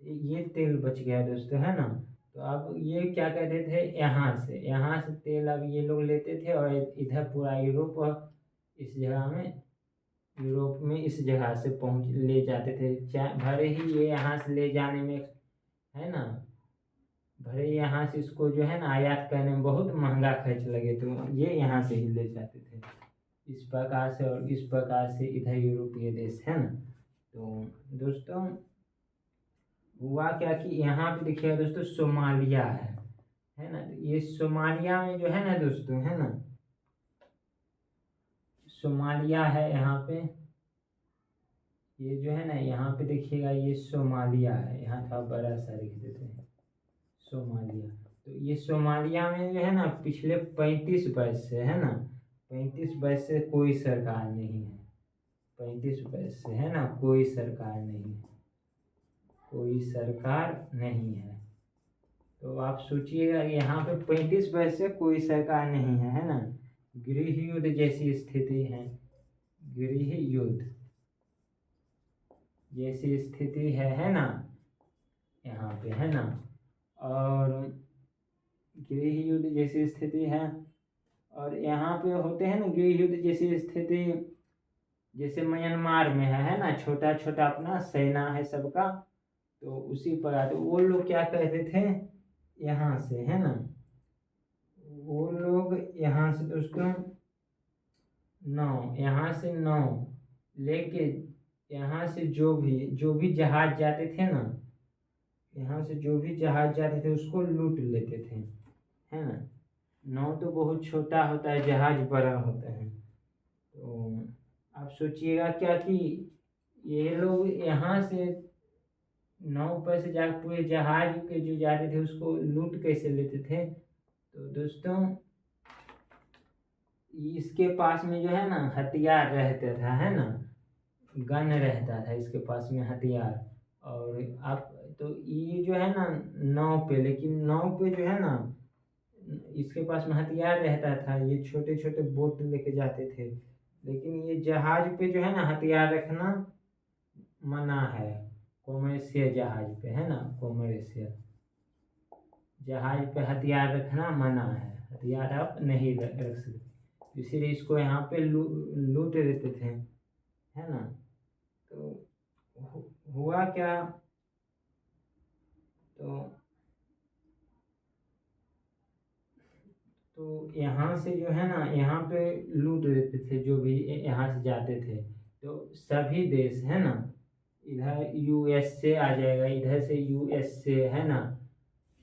ये तेल बच गया दोस्तों है ना। तो अब ये क्या कहते थे, यहाँ से तेल अब ये लोग लेते थे, और इधर पूरा यूरोप, और इस जगह में यूरोप में इस जगह से पहुँच ले जाते थे। भले ही ये यहाँ से ले जाने में है ना, भले यहाँ से इसको जो है ना आयात करने में बहुत महंगा खर्च लगे, तो ये यहाँ से ही ले जाते थे इस प्रकार से, और इस प्रकार से इधर यूरोपीय देश है ना। तो दोस्तों हुआ क्या कि यहाँ पे देखिएगा दोस्तों सोमालिया है ना। तो ये सोमालिया में जो है ना दोस्तों है ना, सोमालिया है यहाँ पे, ये जो है ना यहाँ पे देखिएगा ये सोमालिया है, यहाँ था बड़ा सा लिख देते हैं सोमालिया। तो ये सोमालिया में जो है ना पिछले 35 वर्ष से है ना, 35 वर्ष से कोई सरकार नहीं है, 35 पैसे, है ना। कोई सरकार नहीं है, कोई सरकार नहीं है। तो आप सोचिएगा यहाँ पे 35 पैसे कोई सरकार नहीं है ना। गृह युद्ध जैसी स्थिति है, गृह युद्ध जैसी स्थिति है ना यहाँ पे, है ना। और गृह युद्ध जैसी स्थिति है, और यहाँ पे होते हैं ना गृह युद्ध जैसी स्थिति, जैसे म्यांमार में है ना, छोटा छोटा अपना सेना है सबका, तो उसी पर आते वो लोग क्या कहते थे यहाँ से, है ना, वो लोग यहाँ से दोस्तों यहाँ से लेके यहाँ से जो भी जहाज जाते थे ना, यहाँ से जो भी जहाज जाते थे उसको लूट लेते थे, है ना। नाव तो बहुत छोटा होता है, जहाज बड़ा होता है। तो आप सोचिएगा क्या कि ये लोग यहाँ से नाव पर से जाकर पूरे जहाज के जो जाते थे उसको लूट कैसे लेते थे। तो दोस्तों इसके पास में जो है ना हथियार रहता था, है ना, गन रहता था इसके पास में हथियार। और आप तो ये जो है ना नाव पे, लेकिन नाव पे जो है ना इसके पास में हथियार रहता था, ये छोटे छोटे बोट लेके जाते थे। लेकिन ये जहाज पे जो है ना हथियार रखना मना है, कॉमर्शियल जहाज पे, है ना, कॉमर्शियल जहाज पे हथियार रखना मना है, हथियार आप नहीं रख सकते। इसीलिए इसको यहाँ पे लूट लेते थे, है ना। तो हुआ क्या, तो यहाँ से जो है ना यहाँ पे लूट देते थे जो भी यहाँ से जाते थे। तो सभी देश, है ना, इधर यूएसए आ जाएगा, इधर से यूएसए, है ना,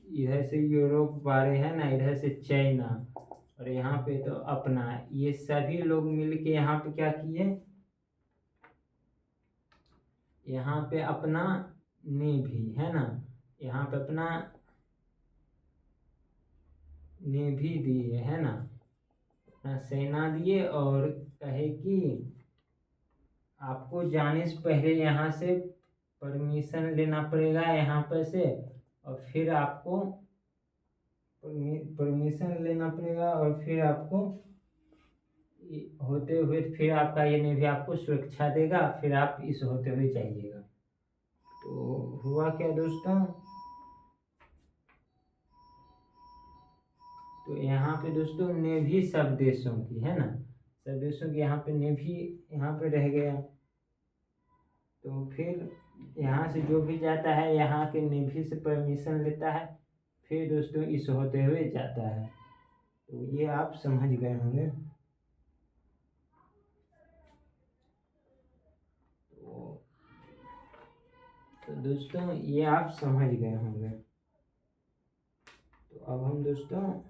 इधर से यूरोप वाले, है ना, इधर से चाइना, और यहाँ पे तो अपना, ये सभी लोग मिलके यहाँ पे क्या किए, यहाँ पे अपना नेवी, है ना, यहाँ पे अपना नेवी दिए, है ना, अपना सेना दिए, और कहे कि आपको जाने से पहले यहाँ से परमिशन लेना पड़ेगा यहाँ पर से, और फिर आपको परमिशन लेना पड़ेगा, और फिर आपको होते हुए फिर आपका ये नेवी आपको सुरक्षा देगा, फिर आप इस होते हुए जाइएगा। तो हुआ क्या दोस्तों, तो यहाँ पे दोस्तों नेवी सब देशों की, है ना, सब देशों की यहाँ पे नेवी यहाँ पे रह गया। तो फिर यहाँ से जो भी जाता है यहाँ के नेवी से परमिशन लेता है, फिर दोस्तों इस होते हुए जाता है। तो ये आप समझ गए होंगे। तो दोस्तों ये आप समझ गए होंगे। तो अब हम दोस्तों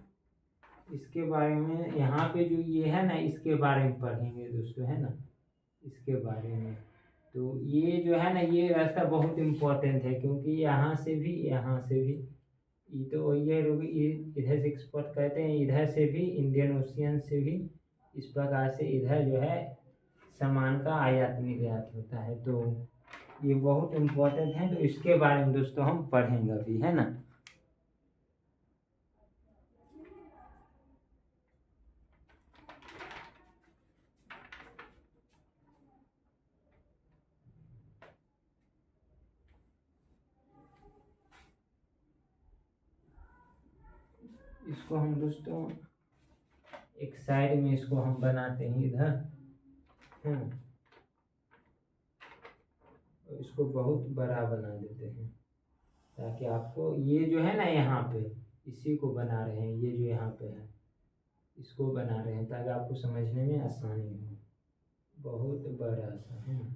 इसके बारे में यहाँ पे जो ये है ना इसके बारे में पढ़ेंगे दोस्तों, है ना, इसके बारे में। तो ये जो है ना ये रास्ता बहुत इम्पोर्टेंट है, क्योंकि यहाँ से भी ये तो वही है लोग इधर से एक्सपोर्ट करते हैं, इधर से भी इंडियन ओशियन से भी इस प्रकार से इधर जो है सामान का आयात निर्यात होता है। तो ये बहुत इम्पोर्टेंट है, तो इसके बारे में दोस्तों हम पढ़ेंगे अभी, है ना। इसको हम दोस्तों एक साइड में इसको हम बनाते हैं इधर, तो इसको बहुत बड़ा बना देते हैं, ताकि आपको ये जो है ना यहाँ पे इसी को बना रहे हैं, ये जो यहाँ पे है इसको बना रहे हैं ताकि आपको समझने में आसानी हो। बहुत बड़ा सा, है ना।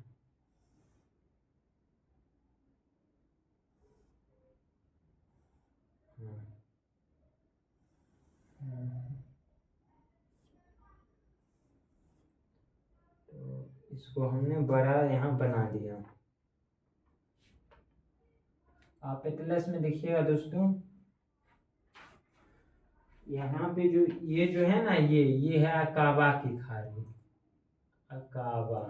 तो इसको हमने बड़ा यहाँ बना दिया। आप एटलस में देखिएगा दोस्तों, यहाँ पे ये जो है ना ये है अकाबा की खाड़ी, अकाबा,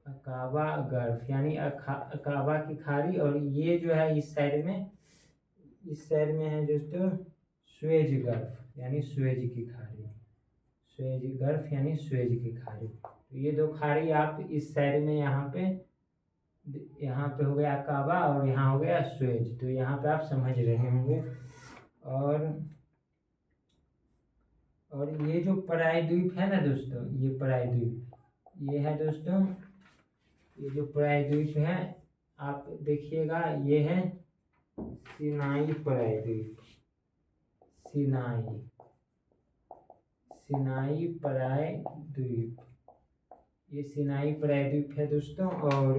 अकाबा गर्फ यानी अकाबा की खाड़ी, और ये जो है इस साइड में है दोस्तों स्वेज गर्फ यानी स्वेज की खाड़ी, स्वेज गर्फ यानी स्वेज की खाड़ी। तो ये दो खाड़ी आप इस साइड में यहाँ पे हो गया अकाबा और यहाँ हो गया स्वेज, तो यहाँ पे आप समझ रहे होंगे। और ये जो प्रायद्वीप है ना दोस्तों, ये प्रायद्वीप, ये है दोस्तों, ये जो प्रायद्वीप है आप देखिएगा, ये है सिनाई प्रायद्वीप, सिनाई प्रायद्वीप, ये सिनाई प्रायद्वीप है दोस्तों। और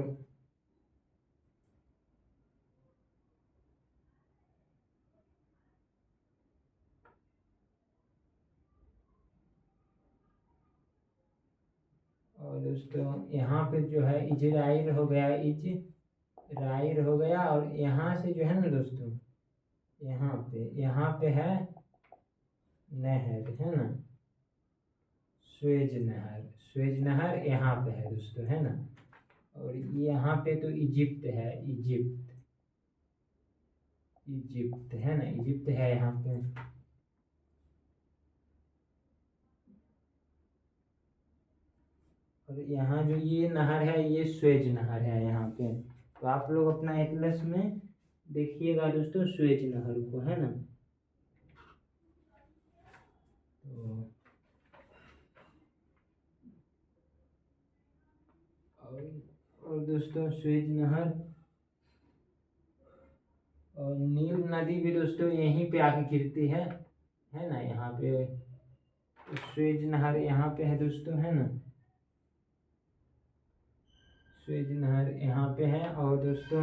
दोस्तों यहाँ पे जो है इजराइल हो गया, इजराइल हो गया, और यहाँ से जो है ना दोस्तों, यहाँ पे है नहर, है ना, स्वेज नहर यहाँ पे है दोस्तों, है ना। और यहाँ पे तो इजिप्ट है, इजिप्ट है ना, इजिप्ट है यहाँ पे। और यहाँ जो ये नहर है ये स्वेज नहर है यहाँ पे, तो आप लोग अपना एटलस में देखिएगा दोस्तों स्वेज नहर को, है ना। तो और दोस्तों स्वेज नहर और नील नदी भी दोस्तों यहीं पे आके गिरती है ना, यहाँ पे स्वेज नहर यहाँ पे है दोस्तों, है ना, स्वेज नहर यहाँ पे है। और दोस्तों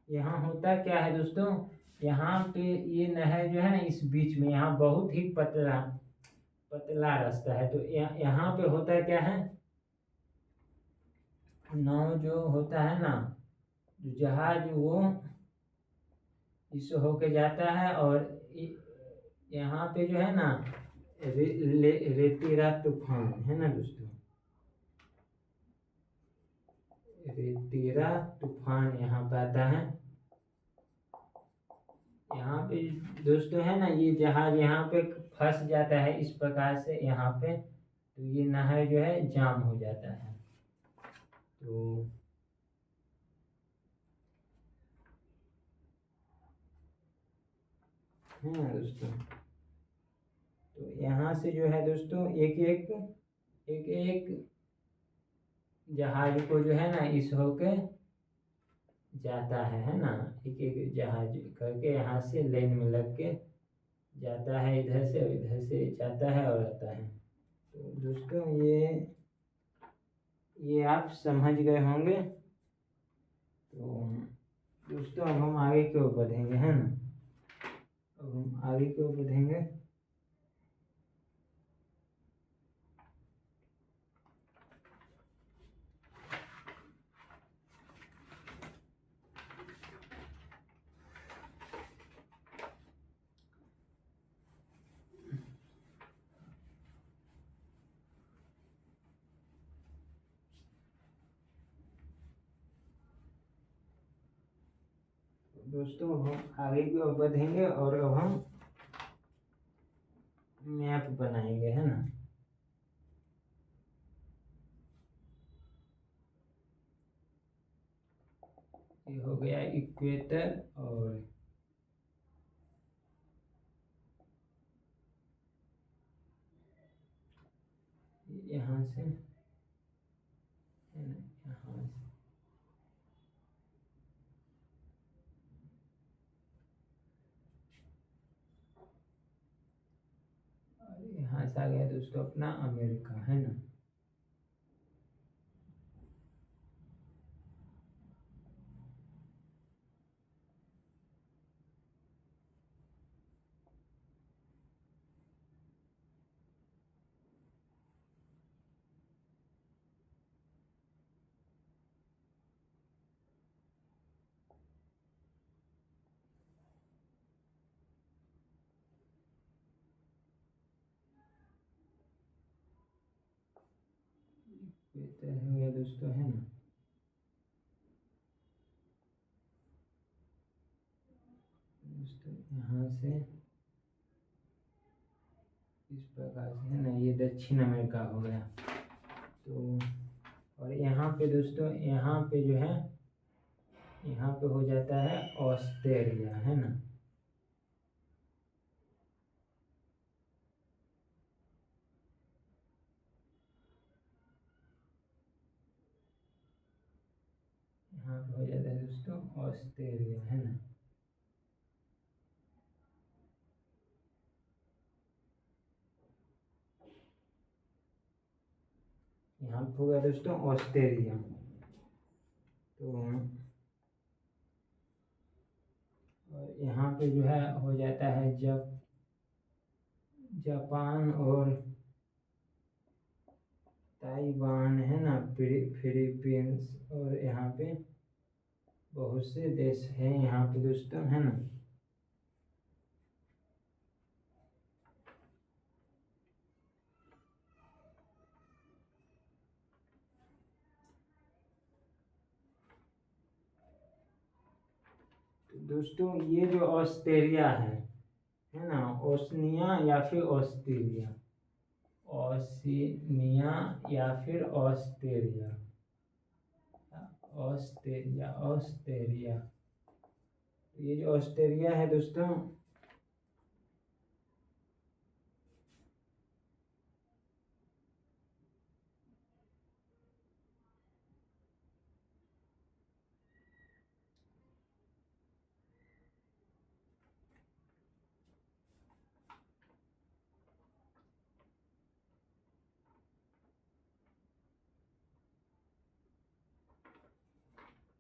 यहाँ होता क्या है दोस्तों, यहाँ पे ये नहर जो है ना इस बीच में, यहाँ बहुत ही पतला रास्ता है, तो यहाँ पे होता क्या है, नाव जो होता है ना, जो जहाज, वो इस होके जाता है, और यहाँ पे जो है ना रेतीला तूफान है ना दोस्तों, रेतीला तूफान यहाँ पे आता है। यहाँ पे दोस्तों है ना ये जहाज यहाँ पे फंस जाता है इस प्रकार से यहाँ पे, तो ये नहर जो है जाम हो जाता है। तो है ना दोस्तों, तो यहाँ से जो है दोस्तों एक जहाज को जो है ना इस होके जाता है ना, एक जहाज करके यहाँ से लाइन में लग के जाता है, इधर से जाता है और आता है। तो दोस्तों ये आप समझ गए होंगे। तो दोस्तों अब हम आगे की ओर बढ़ेंगे, है ना, अब हम आगे की ओर बढ़ेंगे। दोस्तों हम आगे की ओर बढ़ेंगे और अब हम मैप बनाएंगे, है ना। ये हो गया इक्वेटर, और यहाँ से है ना, यहाँ से और यहाँ से आ गया दोस्तों अपना अमेरिका, है ना। बेहतर हो गया दोस्तों, है ना। दोस्तों यहाँ से इस प्रकार से, है ना, ये दक्षिण अमेरिका हो गया। तो और यहाँ पे दोस्तों, यहाँ पे जो है, यहाँ पे हो जाता है ऑस्ट्रेलिया, है ना। यहाँ पे हो जाता है दोस्तों ऑस्ट्रेलिया, है ना। यहाँ पे हो गया दोस्तों ऑस्ट्रेलिया। तो और यहाँ पे जो है हो जाता है जब जापान और ताइवान, है ना, फिलीपींस, और यहाँ पे बहुत से देश हैं यहाँ पे दोस्तों, है ना। तो दोस्तों ये जो ऑस्ट्रेलिया है ना, ओशनिया या फिर ऑस्ट्रेलिया, ओशिनिया या फिर ऑस्ट्रेलिया, ऑस्ट्रेलिया, ऑस्ट्रेलिया। ये जो ऑस्ट्रेलिया है दोस्तों,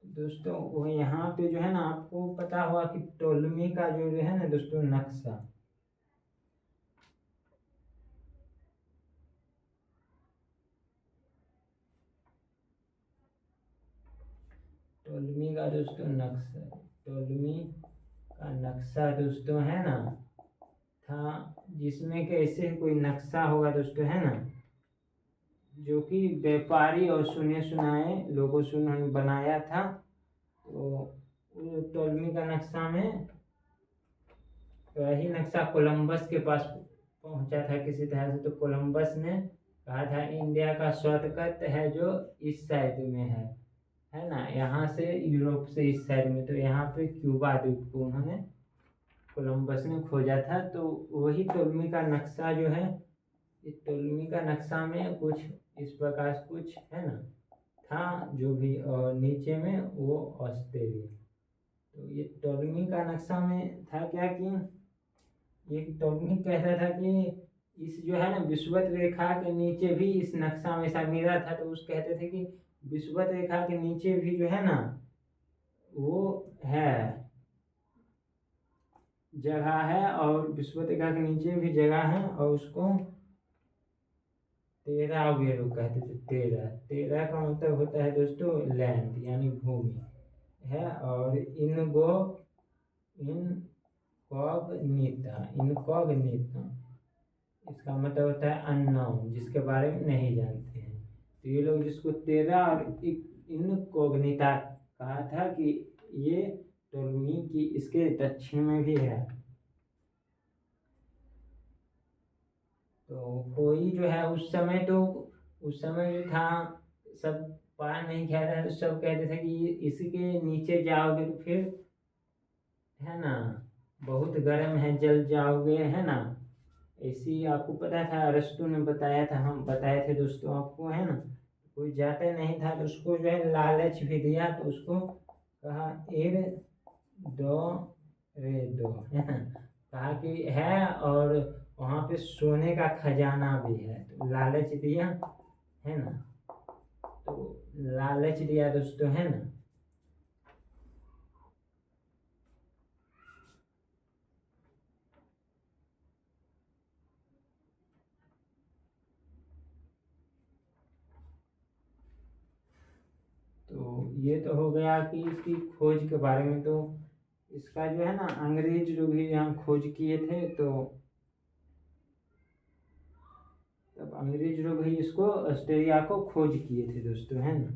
दोस्तों वो यहाँ पे जो है ना, आपको पता होगा कि टोलमी का जो है ना दोस्तों नक्शा, टोलमी का दोस्तों नक्शा, टोलमी का नक्शा दोस्तों, है ना, था, जिसमें कैसे कोई नक्शा होगा दोस्तों, है ना, जो कि व्यापारी और सुने सुनाए लोगों से उन्होंने बनाया था। तो टोलमी का नक्शा में वही नक्शा कोलंबस के पास पहुंचा था किसी तरह से। तो कोलंबस ने कहा था इंडिया का शॉर्टकट है जो इस साइड में है ना, यहाँ से यूरोप से इस साइड में। तो यहाँ पे क्यूबा द्वीप को उन्होंने, कोलंबस ने खोजा था। तो वही टोलमी का नक्शा जो है, इस टोलमी का नक्शा में कुछ इस प्रकार से कुछ, है ना, था जो भी, और नीचे में वो ऑस्ट्रेलिया। तो ये टोलमी का नक्शा में था क्या कि ये टोलमी कहता था कि इस जो है ना विषुवत रेखा के नीचे भी, इस नक्शा में ऐसा मिला था, तो उस कहते थे कि विषुवत रेखा के नीचे भी जो है ना वो है, जगह है, और विषुवत रेखा के नीचे भी जगह है, और उसको तेरा वेरू कहते थे। तेरा, तेरा का मतलब होता है दोस्तों लैंड, यानी भूमि है। और इनगो, इनकॉग्निटा, इनकॉग्निटा, इसका मतलब होता है अननोन, जिसके बारे में नहीं जानते हैं। तो ये लोग जिसको तेरा और इनकॉग्निटा कहा था कि ये टोलमी की इसके दक्षिण में भी है। तो कोई जो है उस समय, तो उस समय जो था सब पार नहीं किया था, तो सब कहते थे कि इसके नीचे जाओगे तो फिर, है ना, बहुत गर्म है, जल जाओगे, है ना। ऐसी आपको पता था, अरस्तु ने बताया था, हम बताए थे दोस्तों आपको, है ना। कोई जाता नहीं था तो उसको जो है लालच भी दिया, तो उसको कहा एर दो रे दो, है ना, कहा कि है, और वहाँ पे सोने का खजाना भी है, तो लालच दिया, है ना। तो लालच दिया दोस्तों, है ना। तो ये तो हो गया कि इसकी खोज के बारे में। तो इसका जो है ना अंग्रेज जो भी यहाँ खोज किए थे, तो तब अंग्रेज लोग ही इसको ऑस्ट्रेलिया को खोज किए थे दोस्तों, है ना।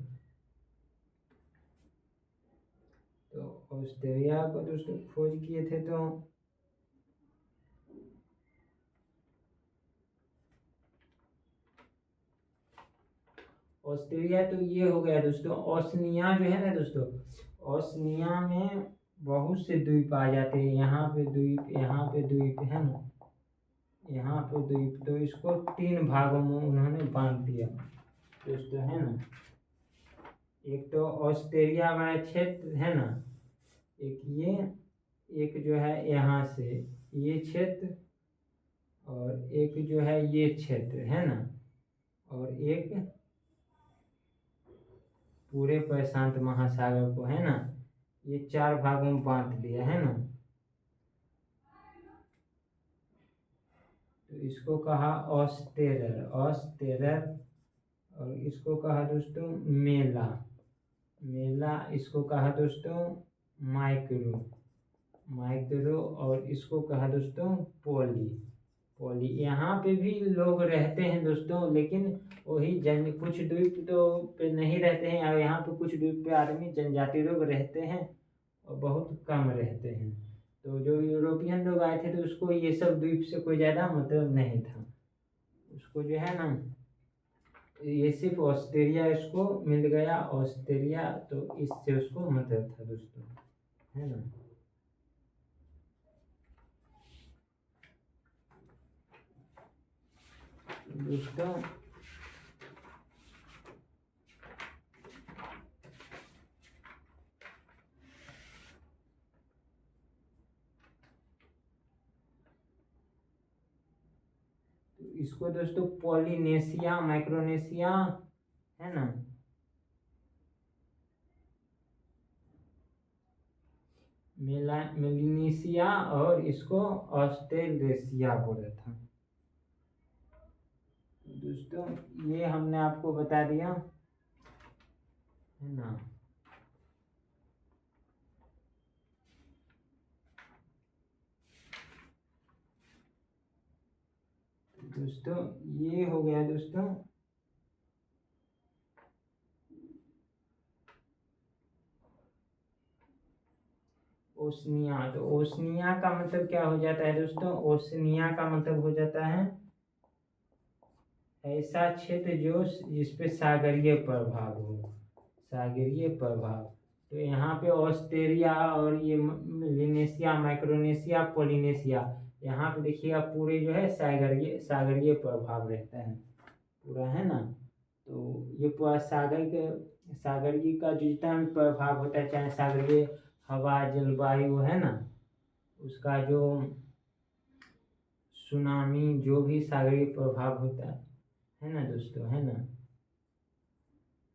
तो ऑस्ट्रेलिया को दोस्तों खोज किए थे। तो ऑस्ट्रेलिया तो ये हो गया दोस्तों। ओशनिया जो है ना दोस्तों, ओशनिया में बहुत से द्वीप आ जाते हैं। यहाँ पे द्वीप, यहाँ पे द्वीप, है ना, यहाँ पे द्वीप। तो इसको 3 भागों में उन्होंने बांट दिया दोस्तों, है ना। एक तो ऑस्ट्रेलिया वाला क्षेत्र, है ना, एक ये, एक जो है यहाँ से ये क्षेत्र, और एक जो है ये क्षेत्र, है ना, और एक पूरे प्रशांत महासागर को, है ना। ये 4 भागों में बांट दिया, है ना। तो इसको कहा ऑस्टेरर, ऑस्टेरर। और इसको कहा दोस्तों मेला, मेला। इसको कहा दोस्तों माइक्रो, माइक्रो। और इसको कहा दोस्तों पोली, पोली। यहाँ पे भी लोग रहते हैं दोस्तों, लेकिन वही कुछ द्वीप तो पे नहीं रहते हैं, और यहाँ पे कुछ द्वीप पे आदमी जनजाति लोग रहते हैं और बहुत कम रहते हैं। तो जो यूरोपियन लोग आए थे तो उसको ये सब द्वीप से कोई ज़्यादा मतलब नहीं था। उसको जो है ना, ये सिर्फ ऑस्ट्रेलिया इसको मिल गया, ऑस्ट्रेलिया। तो इससे उसको मतलब था दोस्तों, है ना। दोस्तों इसको दोस्तों पॉलिनेशिया, माइक्रोनेशिया, है ना, मेलिनेशिया, और इसको ऑस्ट्रेलेशिया बोला था दोस्तों। ये हमने आपको बता दिया, है ना। दोस्तों ये हो गया दोस्तों ओशनिया। तो ओशनिया का मतलब क्या हो जाता है दोस्तों, ओशनिया का मतलब हो जाता है ऐसा क्षेत्र जो जिसपे सागरीय प्रभाव हो, सागरीय प्रभाव। तो यहाँ पे ऑस्ट्रेलिया और ये लिनेशिया, माइक्रोनेशिया, पोलिनेशिया, यहाँ पे देखिएगा पूरे जो है सागरीय, सागरीय प्रभाव रहता है पूरा, है ना। तो ये पूरा सागर के, सागरीय का जितना भी प्रभाव होता है, चाहे सागरीय हवा, जलवायु, है ना, उसका जो सुनामी, जो भी सागरीय प्रभाव होता है ना दोस्तों, है ना,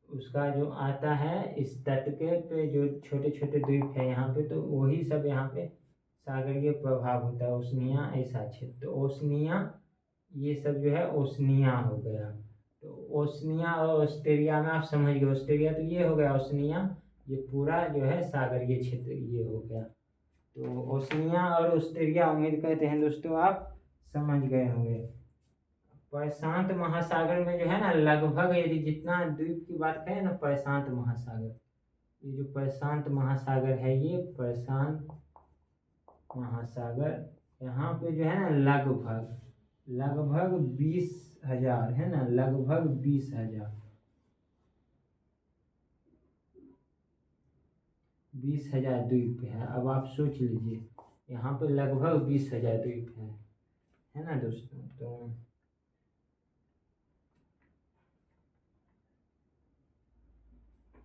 उसका जो आता है इस तट के पे, जो छोटे छोटे द्वीप है यहाँ पे, तो वही सब यहाँ पे सागरीय प्रभाव होता है। ओशनिया ऐसा क्षेत्र, तो ओशनिया ये सब जो है ओशनिया हो गया। तो ओशनिया और ऑस्ट्रेलिया में आप समझ गए, ऑस्ट्रेलिया तो ये हो गया, ओशनिया ये पूरा जो है सागरीय क्षेत्र ये हो गया। तो ओशनिया और ऑस्ट्रेलिया उम्मीद करते हैं दोस्तों आप समझ गए होंगे। प्रशांत महासागर में जो है ना, लगभग यदि जितना द्वीप की बात करें ना, प्रशांत महासागर, ये जो प्रशांत महासागर है, ये प्रशांत महासागर, यहाँ पे जो है ना लगभग लगभग 20,000, है ना, लगभग 20,000, 20,000 द्वीप है। अब आप सोच लीजिए, यहाँ पे लगभग 20,000 द्वीप है ना दोस्तों।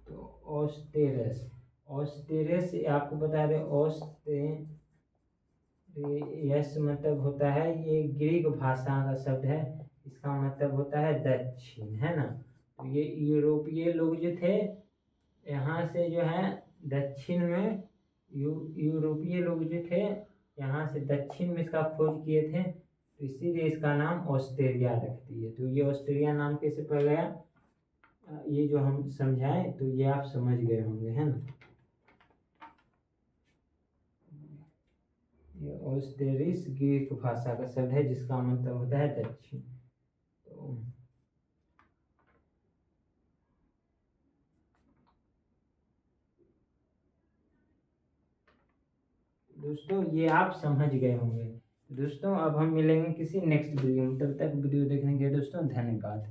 तो ऑस्टेरस, ऑस्टेरस आपको बता दें, यस मतलब होता है, ये ग्रीक भाषा का शब्द है। इसका मतलब होता है दक्षिण, है ना। तो ये यूरोपीय लोग जो थे यहाँ से जो है दक्षिण में, यूरोपीय लोग जो थे यहाँ से दक्षिण में इसका खोज किए थे, तो इसीलिए इसका नाम ऑस्ट्रेलिया रख दिए। तो ये ऑस्ट्रेलिया नाम कैसे पड़ गया, ये जो हम समझाएं तो ये आप समझ गए होंगे, है ना। ये ऑस्टेरिस ग्रीक भाषा का शब्द है जिसका मतलब होता है दक्षिण। तो दोस्तों ये आप समझ गए होंगे। दोस्तों अब हम मिलेंगे किसी नेक्स्ट वीडियो में, तब तक वीडियो देखने के लिए दोस्तों धन्यवाद।